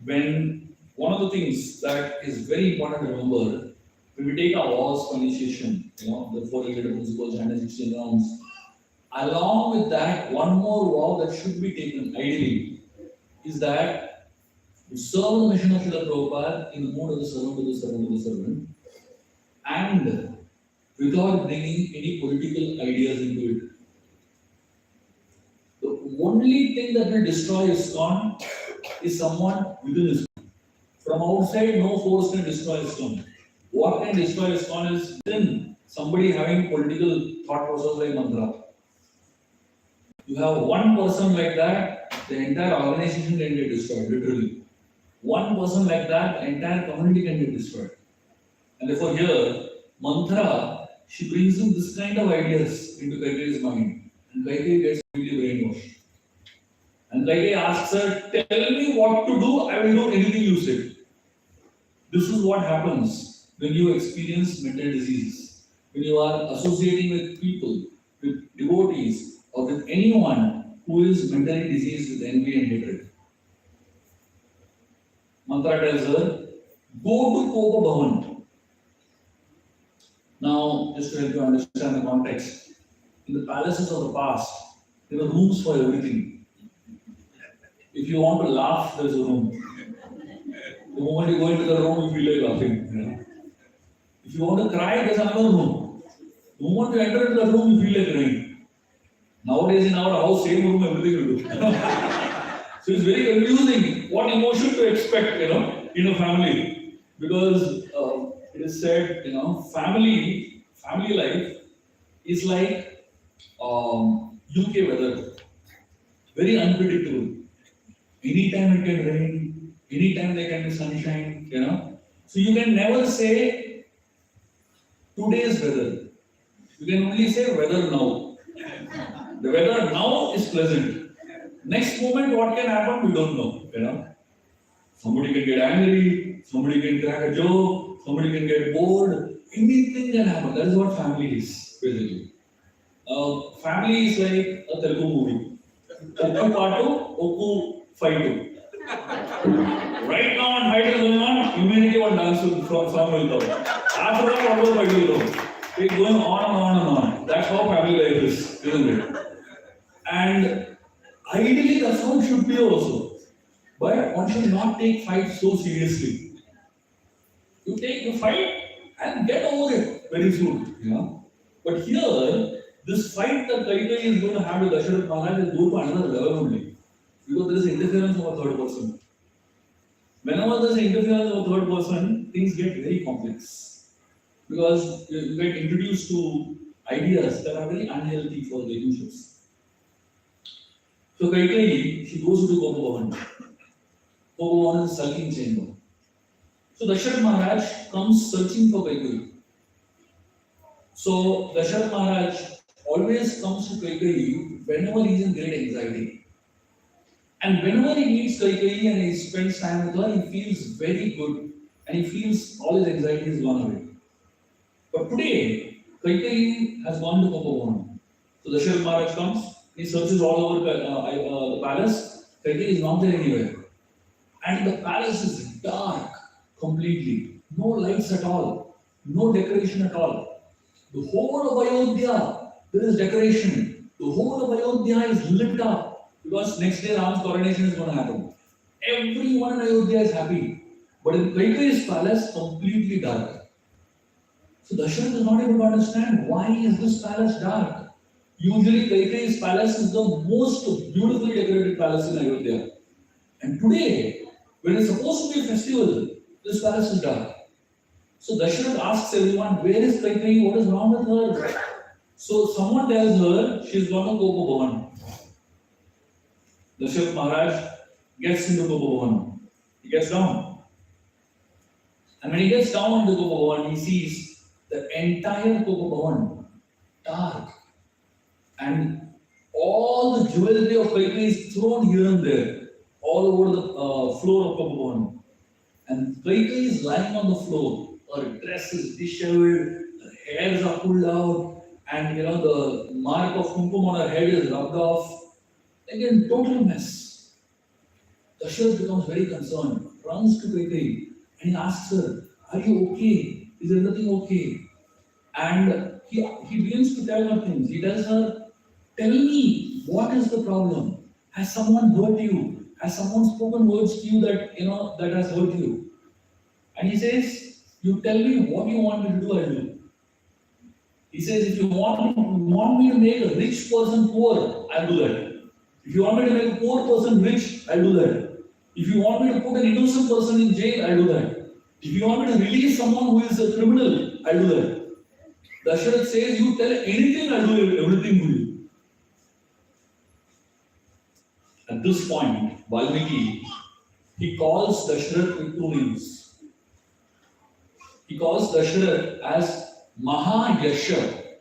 D: when one of the things that is very important to remember, when we take our vows for initiation, the 4 related principles, 116 rounds, along with that, one more vow that should be taken ideally is that to serve the mission of Srila Prabhupada in the mode of the servant to the servant to the servant, and without bringing any political ideas into it. The only thing that will destroy ISKCON is someone within ISKCON. From outside, no force can destroy ISKCON. What can destroy ISKCON is within somebody having political thought process like Mantra. You have one person like that, the entire organization can get destroyed, literally. One person like that, the entire community can get destroyed. And therefore here, Mantra, she brings in this kind of ideas into Kaikeyi's mind. And Kaikeyi gets completely brainwashed. And Kaikeyi asks her, tell me what to do, I will do anything you say. This is what happens when you experience mental diseases. When you are associating with people, with devotees, or with anyone who is mentally diseased with envy and hatred. Mantra tells her, go to Kopa Bhavan. Now, just to help you understand the context, in the palaces of the past, there were rooms for everything. If you want to laugh, there is a room. The moment you go into the room, you feel like laughing. You know? If you want to cry, there's another room. The moment you enter into the room, you feel like crying. Nowadays in our house, same room, everything you do. So it's very confusing what emotion to expect, in a family. Because it is said, family life is like UK weather. Very unpredictable. Anytime it can rain, anytime there can be sunshine, So you can never say today's weather. You can only say weather now. The weather now is pleasant. Next moment, what can happen, we don't know. Somebody can get angry, somebody can crack a joke, somebody can get bored. Anything can happen. That is what family is, basically. Family is like a Telugu movie. Okku Paatu, Okku Fightu. Right now, when fight is going on, immediately one dance song will come. After that, what will fight will come. It's going on and on and on. That's how family life is, isn't it? And ideally, that's how it should be also. But one should not take fight so seriously. You take the fight and get over it very soon. But here, this fight that Kaikeyi is going to have with Dasharath Maharaj is going to another level only. Because there is interference of a third person. Whenever there is interference of a third person, things get very complex. Because you get introduced to ideas that are very unhealthy for relationships. So Kaikeyi, she goes to Kopa Bhavan. Kopa Bhavan is a sulking chamber. So Dasharath Maharaj comes searching for Kaikeyi. So Dasharath Maharaj always comes to Kaikeyi whenever he is in great anxiety. And whenever he meets Kaikeyi and he spends time with her, he feels very good. And he feels all his anxiety is gone away. But today, Kaikeyi has gone to Kopa Bhavan. So Dasharath Maharaj comes. He searches all over the palace. Kaikeyi is not there anywhere. And the palace is dark completely. No lights at all. No decoration at all. The whole of Ayodhya, there is decoration. The whole of Ayodhya is lit up. Because next day Ram's coronation is going to happen. Everyone in Ayodhya is happy. But in Kaikeyi's palace, completely dark. So Dasharath is not able to understand why is this palace dark. Usually Kaikeyi's palace is the most beautifully decorated palace in Ayodhya. And today, when it's supposed to be a festival, this palace is dark. So Dasharath asks everyone, where is Kaikeyi? What is wrong with her? So someone tells her she's gone to Kopa Bhavan. Dasharath Maharaj gets into Kopa Bhavan. He gets down. And when he gets down into Kopa Bhavan, he sees the entire Kopa Bhavan dark. And all the jewelry of Kaikeyi is thrown here and there, all over the floor of Kopa Bhavan. And Kaikeyi is lying on the floor. Her dress is disheveled, her hairs are pulled out, and the mark of kumkum on her head is rubbed off. Again, total mess. Dasharath becomes very concerned, runs to Kaikeyi, and he asks her, are you okay? Is everything okay? And he begins to tell her things. He tells her, tell me, what is the problem? Has someone hurt you? Has someone spoken words to you that that has hurt you? And he says, you tell me what you want me to do, I'll do. He says, if you want me to make a rich person poor, I'll do that. If you want me to make a poor person rich, I'll do that. If you want me to put an innocent person in jail, I'll do that. If you want me to release someone who is a criminal, I'll do that. Dasharath says, you tell anything, I'll do everything for you. At this point, Valmiki, he calls Dasharath with two names. He calls Dasharath as Mahayasha,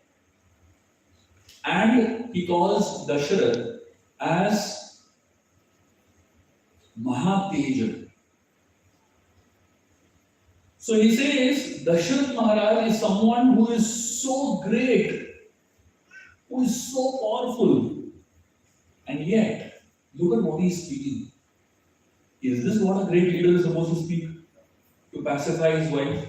D: and he calls Dasharath as Mahateja. So he says Dasharath Maharaj is someone who is so great, who is so powerful, and yet look at what he is speaking. Is this what a great leader is supposed to speak? To pacify his wife?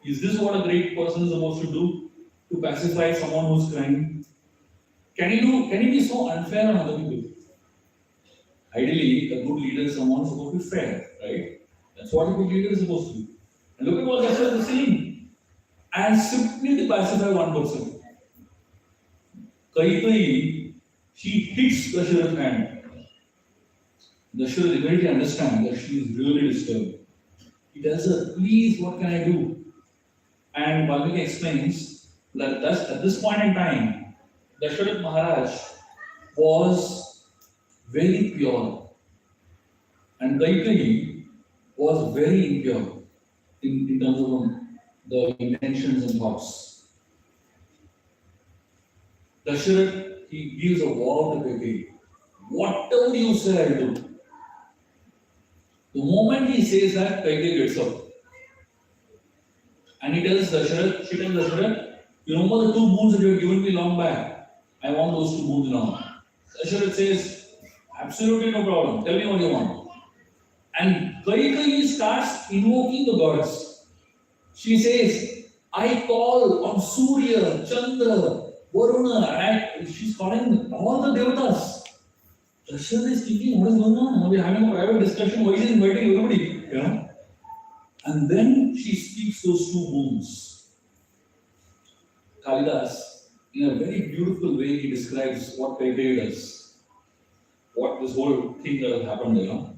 D: Is this what a great person is supposed to do? To pacify someone who's crying? Can he be so unfair on other people? Ideally, a good leader is someone who's supposed to be fair, right? That's what a good leader is supposed to do. And look at what Dasharath is saying. And simply to pacify one person. Kaikeyi, she hits Dasharath's hand. Dasharath immediately understands that she is really disturbed. He tells her, please, what can I do? And Valmiki explains that at this point in time, Dasharath Maharaj was very pure. And Kaikeyi was very impure in terms of the intentions and thoughts. Dasharath, he gives a vow to Kaikeyi. Whatever you say, I'll do. The moment he says that, Kaikeyi gets up. And he tells Dasharath, you remember the 2 moons that you had given me long back? I want those 2 moons now. Dasharath says, absolutely no problem. Tell me what you want. And Kaikeyi starts invoking the gods. She says, I call on Surya, Chandra, Varuna, and she's calling all the devatas. Dasharath is thinking, what is going on? We're having a private discussion. Why is he inviting everybody? You know? And then she speaks those 2 moons. Kalidas, in a very beautiful way, he describes what Kaikeyi does. What this whole thing that has happened, you know.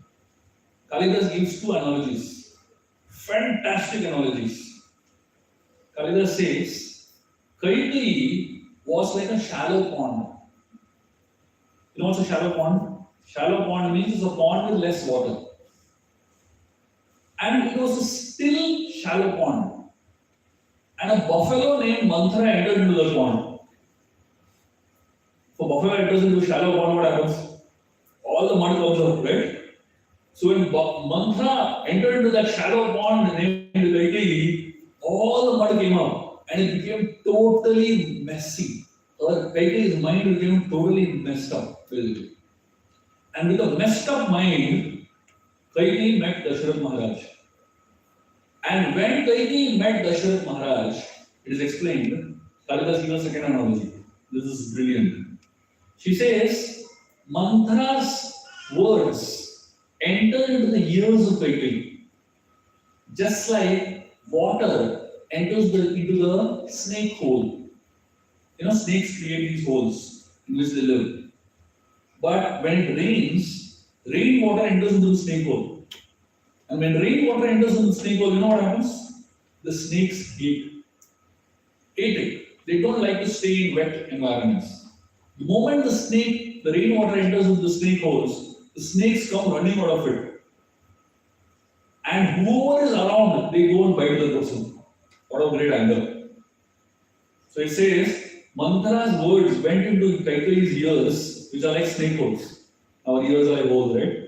D: Kalidas gives 2 analogies. Fantastic analogies. Kalidas says, Kaikeyi was like a shallow pond. You know what's a shallow pond? Shallow pond means it's a pond with less water. And it was a still shallow pond. And a buffalo named Manthara entered into the pond. If a buffalo enters into a shallow pond, what happens? All the mud comes out, right? So when Manthara entered into that shallow pond named Kaikeyi, all the mud came out and it became totally messy. Kaikeyi's mind became totally messed up, basically. And with a messed up mind, Kaikeyi met Dasharath Maharaj. And when Kaikeyi met Dasharath Maharaj, it is explained, Kalidas gives a second analogy. This is brilliant. She says, Manthara's words enter into the ears of Kaikeyi, just like water enters into the snake hole. You know, snakes create these holes in which they live. But when it rains, rainwater enters into the snake hole. And when rainwater enters into the snake hole, you know what happens? The snakes hate it. They don't like to stay in wet environments. The moment the rainwater enters into the snake holes, the snakes come running out of it. And whoever is around, they go and bite the person. What a great anger. So it says, Manthara's words went into Kaikeyi's ears, which are like snake holes. Our ears are like holes, right?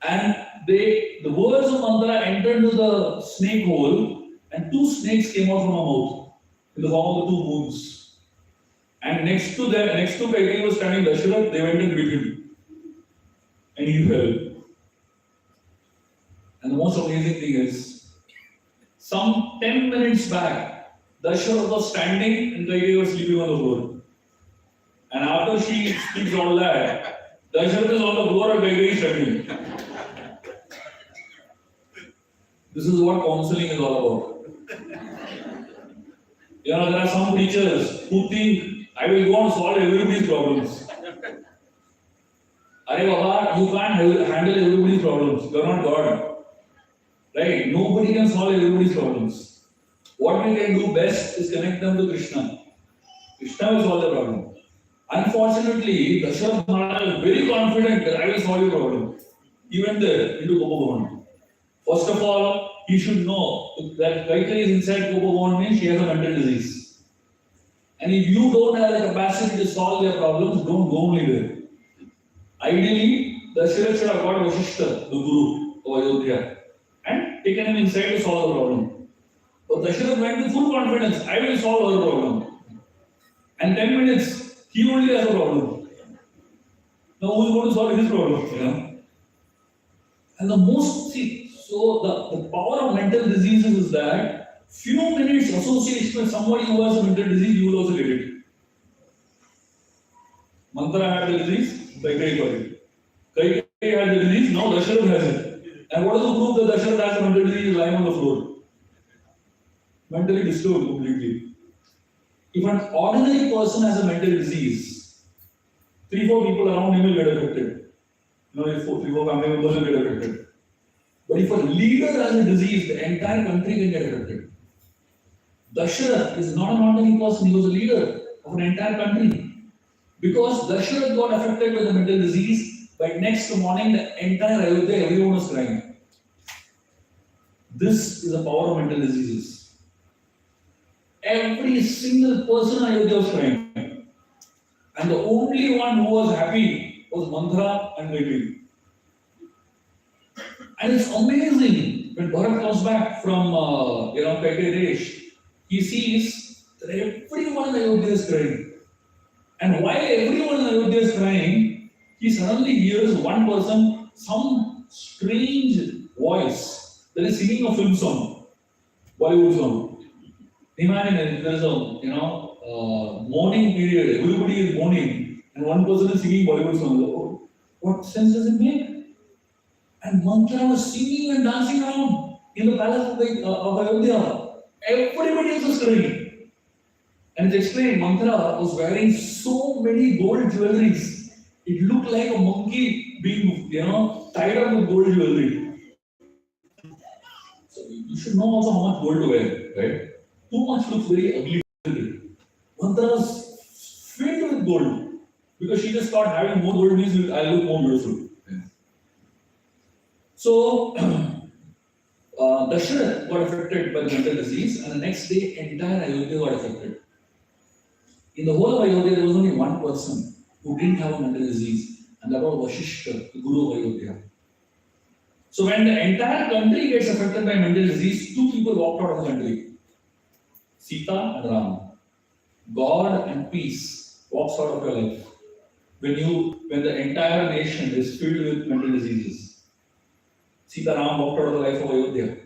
D: And the words of Manthara entered into the snake hole, and 2 snakes came out from her mouth in the form of the 2 moons. And next to Kaikeyi was standing Dasharath, they went in between. And he fell. And the most amazing thing is, some 10 minutes back, Dasharath was standing and Kaikeyi was sleeping on the floor. And after she speaks all that, Dasharath is on the floor and Kaikeyi is standing. This is what counseling is all about. You know, there are some teachers who think, I will go and solve everybody's problems. Arey Baba, you can't handle everybody's problems. You are not God. Right? Nobody can solve everybody's problems. what we can do best is connect them to Krishna. Krishna will solve the problem. Unfortunately, Dasharatha Maharaj is very confident that I will solve your problem. He went there into Gopabhavan. First of all, he should know that Kaikeyi is inside Gopabhavan means she has a mental disease. And if you don't have the capacity to solve their problems, don't go only there. Ideally, Dasharatha should have got Vasishtha, the Guru of Ayodhya, and taken him inside to solve the problem. But Dasharatha went with full confidence, I will solve her problem. And 10 minutes, he only has a problem. Now who is going to solve his problem? You know? And the most, so the power of mental diseases is that few minutes association with somebody who has a mental disease, you will also get it. Mantra had the disease, Kaikeyi got it. Kaikeyi had the disease, now Dasharatha has it. And what is the proof that Dasharatha has a mental disease lying on the floor? Mentally disturbed completely. If an ordinary person has a mental disease, 3-4 people around him will get affected. You know, if 3-4 family members will get affected. But if a leader has a disease, the entire country can get affected. Dasharatha is not an ordinary person, he was a leader of an entire country. Because Dasharatha got affected with a mental disease, by next morning the entire Ayodhya, everyone was crying. This is the power of mental diseases. Every single person in Ayodhya was crying. And the only one who was happy was Manthara and Kaikeyi. And it's amazing when Bharat comes back from Kaikeyi Desh, he sees that everyone in Ayodhya is crying. And while everyone in Ayodhya is crying, he suddenly hears one person, some strange voice that is singing a film song, Bollywood song. Imagine there's a mourning period, everybody is mourning, and one person is singing Bollywood song. Oh, what sense does it make? And Mantra was singing and dancing around in the palace of Ayodhya. Everybody else was crying. And it's explained, Mantra was wearing so many gold jewelries. It looked like a monkey being, tied up with gold jewelry. So you should know also how much gold to wear, right? Too much looks very ugly. Mantra was filled with gold because she just thought having more gold means I'll look more beautiful. So, Dasharatha got affected by the mental disease, and the next day, entire Ayodhya got affected. In the whole of Ayodhya, there was only one person who didn't have a mental disease, and that was Vasishtha, the Guru of Ayodhya. So, when the entire country gets affected by mental disease, 2 people walked out of the country. Sita and Ram. God and peace walks out of your life when the entire nation is filled with mental diseases. Sita Ram walked out of the life of Ayodhya.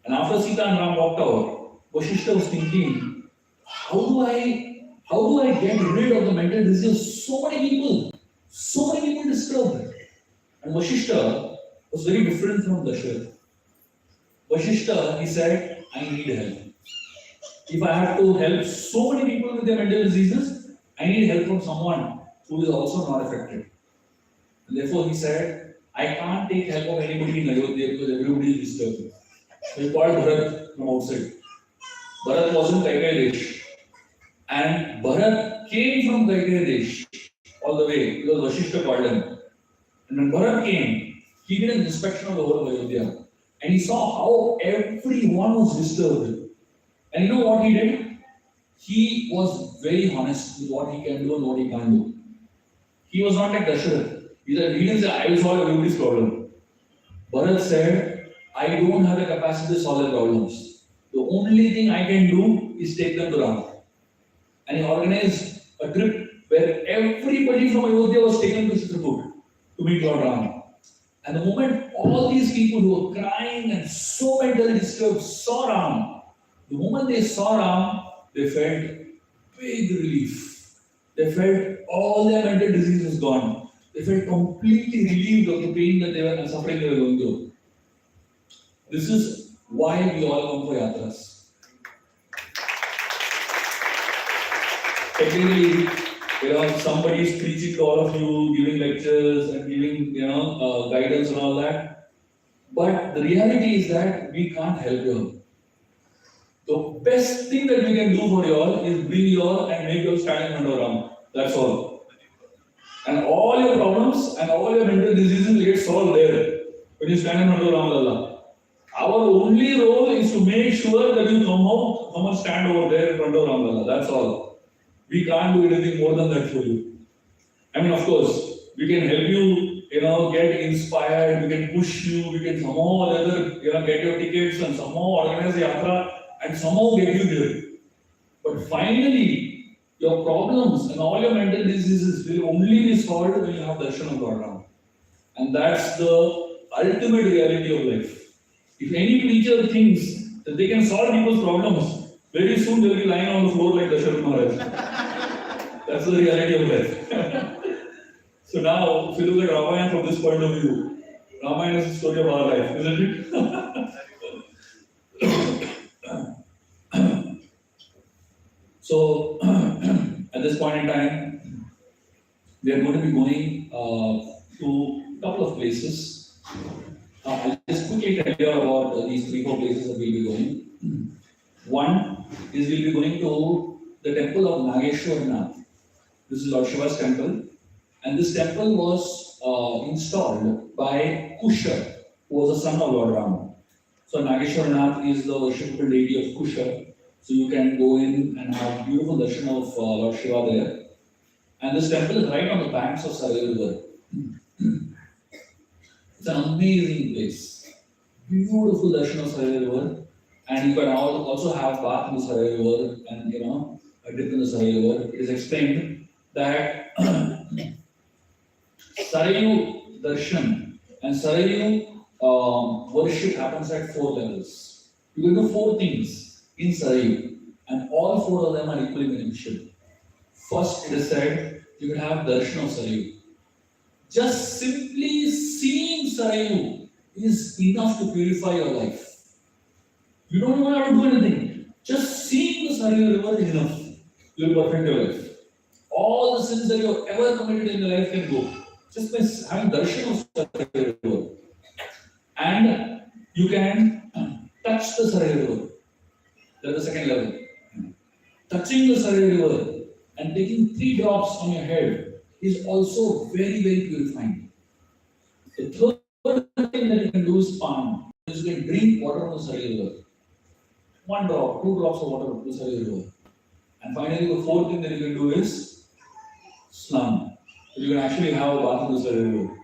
D: And after Sita and Ram walked out, Vasishtha was thinking, how do I get rid of the mental disease? So many people disturbed. And Vasishtha was very different from Dasharatha. Vasishtha, he said, I need help. If I have to help so many people with their mental diseases, I need help from someone who is also not affected. And therefore he said, I can't take help of anybody in Ayodhya because everybody is disturbed. So he called Bharat from outside. Bharat was in Kaikeyi Desh. And Bharat came from Kaikeyi Desh all the way because Vasishtha called him. And when Bharat came, he did an inspection of the whole of Ayodhya. And he saw how everyone was disturbed. And you know what he did? He was very honest with what he can do and what he can't do. He was not like Dasharatha. He didn't say, I will solve everybody's problem. Bharat said, I don't have the capacity to solve their problems. The only thing I can do is take them to Ram. And he organized a trip where everybody from Ayodhya was taken to Chitrakoot to meet Lord Ram. And the moment all these people who were crying and so mentally disturbed saw Ram, the moment they saw Ram, they felt big relief. They felt all their mental disease was gone. They felt completely relieved of the pain that they were suffering they were going through. This is why we all come for yatras. Technically, somebody is preaching to all of you, giving lectures and giving, guidance and all that. But the reality is that we can't help you. The best thing that we can do for you all is bring you all and make you all stand in front of Ram. That's all. And all your problems and all your mental diseases get solved there when you stand in front of Ram Lalla. Our only role is to make sure that you come and stand over there in front of Ram Lalla. That's all. We can't do anything more than that for you. I mean, of course, we can help you, get inspired, we can push you, we can somehow or other, get your tickets and somehow organize the Yatra and somehow get you there. But finally, your problems and all your mental diseases will only be solved when you have darshan of Lord Ram. And that's the ultimate reality of life. If any preacher thinks that they can solve people's problems, very soon they'll be lying on the floor like Dasharatha Maharaj. That's the reality of life. So now, if you look at Ramayana from this point of view, Ramayana is the story of our life, isn't it? So, at this point in time, we are going to be going to a couple of places. I'll just quickly tell you about these 3-4 places that we'll be going. One is we'll be going to the temple of Nageshwar. This is Lord Shiva's temple. And this temple was installed by Kusha, who was the son of Lord Rama. So Nageshwar is the worshipful deity of Kusha. So you can go in and have beautiful darshan of Lord Shiva there. And this temple is right on the banks of Sarayur River. It's an amazing place. Beautiful darshan of Sarayur River. And you can also have bath in the Sarayur River and a dip in the Sarayur River. It is explained that Sarayu darshan and Sarayu worship happens at 4 levels. You can do 4 things in Sarayu, and all 4 of them are equally beneficial. First, it is said you can have darshan of Sarayu. Just simply seeing Sarayu is enough to purify your life. You don't even have to do anything. Just seeing the Sarayu river is enough. You will perfect your life. All the sins that you have ever committed in your life can go. Just by having darshan of Sarayu river. And you can touch the Sarayu river. That's the second level. Touching the Sarayu river and taking 3 drops on your head is also very, very purifying. The third thing that you can do is palm. You can drink water from the Sarayu river. 1 drop, 2 drops of water from the Sarayu river. And finally, the 4th thing that you can do is snan. You can actually have a bath in the Sarayu river.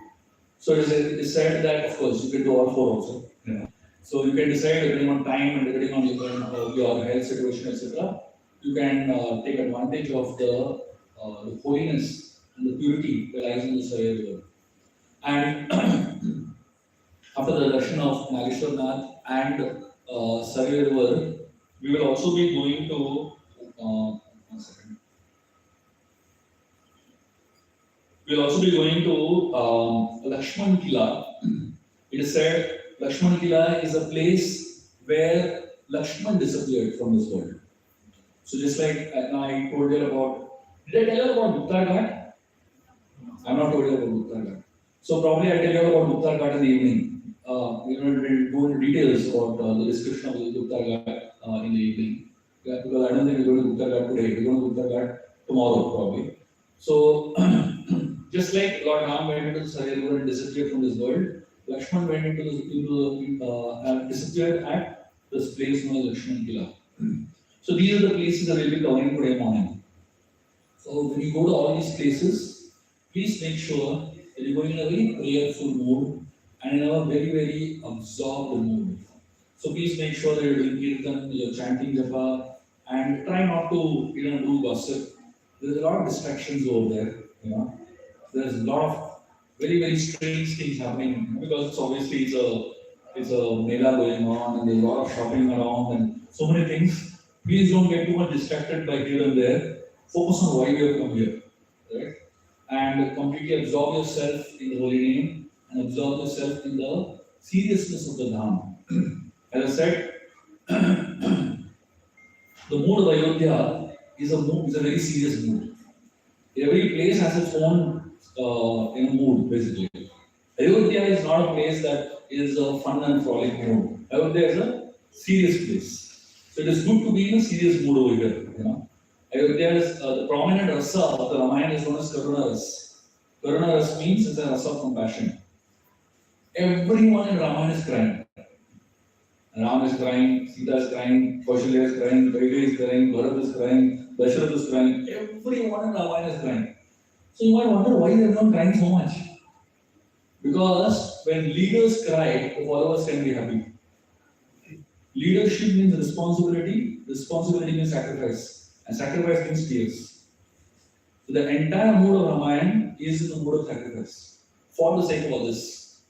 D: So it is said that, of course, you can do all 4 also. Yeah. So you can decide depending on time and depending on your health situation, etc. You can take advantage of the holiness and the purity that lies in the Sarayu river. And after the darshan of Nageshwar and Sarayu river, we will also be going to one second. We'll also be going to Lakshman Kila. It is said Lakshman Kila is a place where Lakshman disappeared from this world. So just like I told you about, did I tell you about Gupta Ghat? I'm not told you about Gupta Ghat. So probably I'll tell you about Gupta Ghat in the evening. We'll go into details about the description of the Gupta Ghat in the evening. Yeah, because I don't think we're going to Gupta Ghat today. We're going to Gupta Ghat tomorrow probably. So just like Lord Ram went into the Sarayu river and disappeared from this world, Lakshman went into disappeared at this place known as Lakshman Kila. So these are the places that we'll be covering today morning. So when you go to all these places, please make sure that you're going in a very prayerful mood and in a very, very absorbed mood. So please make sure that you're doing kirtan, you're chanting japa, and try not to do gossip. There's a lot of distractions over there. There's a lot of very, very strange things happening because it's obviously it's a mela going on and there's a lot of shopping around and so many things. Please don't get too much distracted by here and there. Focus on why you have come here, right? And completely absorb yourself in the holy name and absorb yourself in the seriousness of the Dham. As I said, the mood of Ayodhya is a very serious mood. Every place has its own mood, basically. Ayodhya is not a place that is a fun and frolic mood. Ayodhya is a serious place. So So it is good to be in a serious mood over here. You know, Ayodhya is the prominent rasa of the Ramayana is known as Karuna Ras. Karuna Ras means it's a rasa of compassion. Everyone in Ramayana is crying. Ram is crying, Sita is crying, Kaushalya is crying, Vaidya is crying, Bharat is crying, Dasharath is crying. Everyone in Ramayana is crying. So you might wonder why is everyone crying so much? Because when leaders cry, the followers can be happy. Leadership means responsibility means sacrifice, and sacrifice means tears. So the entire mood of Ramayana is in the mood of sacrifice for the sake of others.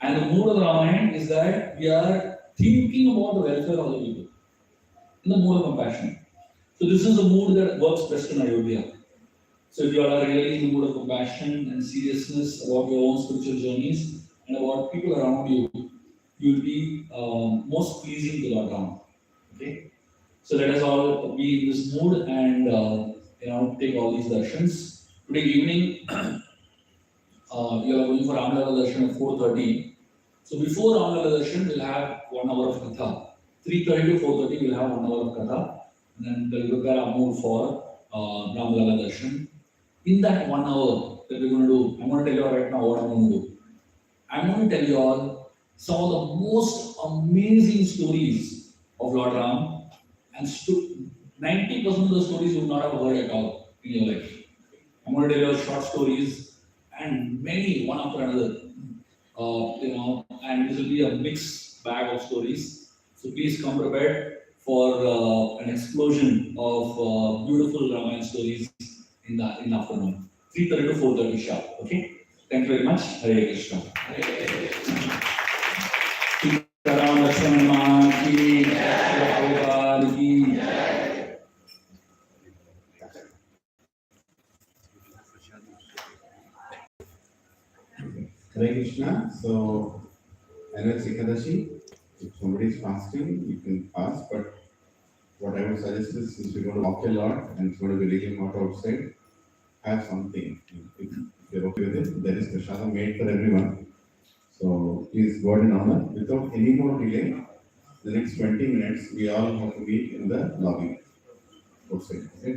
D: And the mood of Ramayana is that we are thinking about the welfare of other people in the mood of compassion. So this is the mood that works best in Ayodhya. So if you are really in the mood of compassion and seriousness about your own spiritual journeys and about people around you, you will be most pleasing to Lord Ram. Okay. So let us all be in this mood and take all these darshans. Today evening, you are going for Ramlala darshan at 4:30. So before Ramlala darshan, we'll have 1 hour of katha. 3:30 to 4:30, we'll have 1 hour of katha, and then we'll prepare our mood for Ramlala darshan. In that 1 hour that we're going to do, I'm going to tell you all right now what I'm going to do. I'm going to tell you all some of the most amazing stories of Lord Ram, and 90% of the stories you will not have heard at all in your life. I'm going to tell you all short stories and many one after another. And this will be a mixed bag of stories. So please come prepared for an explosion of beautiful Ramayana stories in the afternoon. 3:30 to 4:30 sharp. Okay? Thank you very much. Hare Krishna. Ram Lakshmana ki Prabhupada ki.
B: Hare Krishna. So, I know it's Ekadashi. If somebody is fasting, you can fast, but what I would suggest is, since we're going to walk a lot and it's going to be really hot outside, have something. If you're okay with it, there is prasada made for everyone. So please go ahead and honor. Without any more delay, the next 20 minutes, we all have to be in the lobby outside. Okay?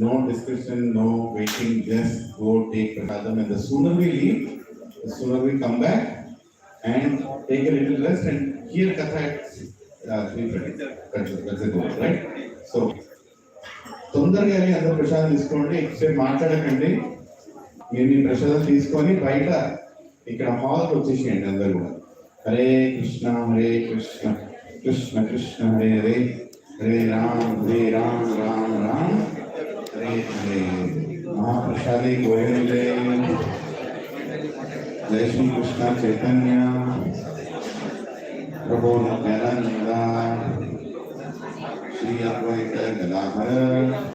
B: No discussion, no waiting, just go take prasadam, and the sooner we leave, the sooner we come back and take a little rest and hear katha at 3:30. That's the goal, right? So, తొందరగా అందరూ ప్రసాదం తీసుకోండి, ఎక్కువసేపు మాట్లాడకండి. మీరు మీ ప్రసాదం తీసుకొని బయట ఇక్కడ హాల్కి వచ్చేసేయండి అందరూ కూడా. హరే కృష్ణ కృష్ణ కృష్ణ హరే హరే, హరే రామ్ రామ్ రామ్ హరే హరే. మహాప్రసాది గోవిందే. జై శ్రీ కృష్ణ చైతన్య ప్రభు నిత్యానంద శ్రీ అద్వైత గదాధర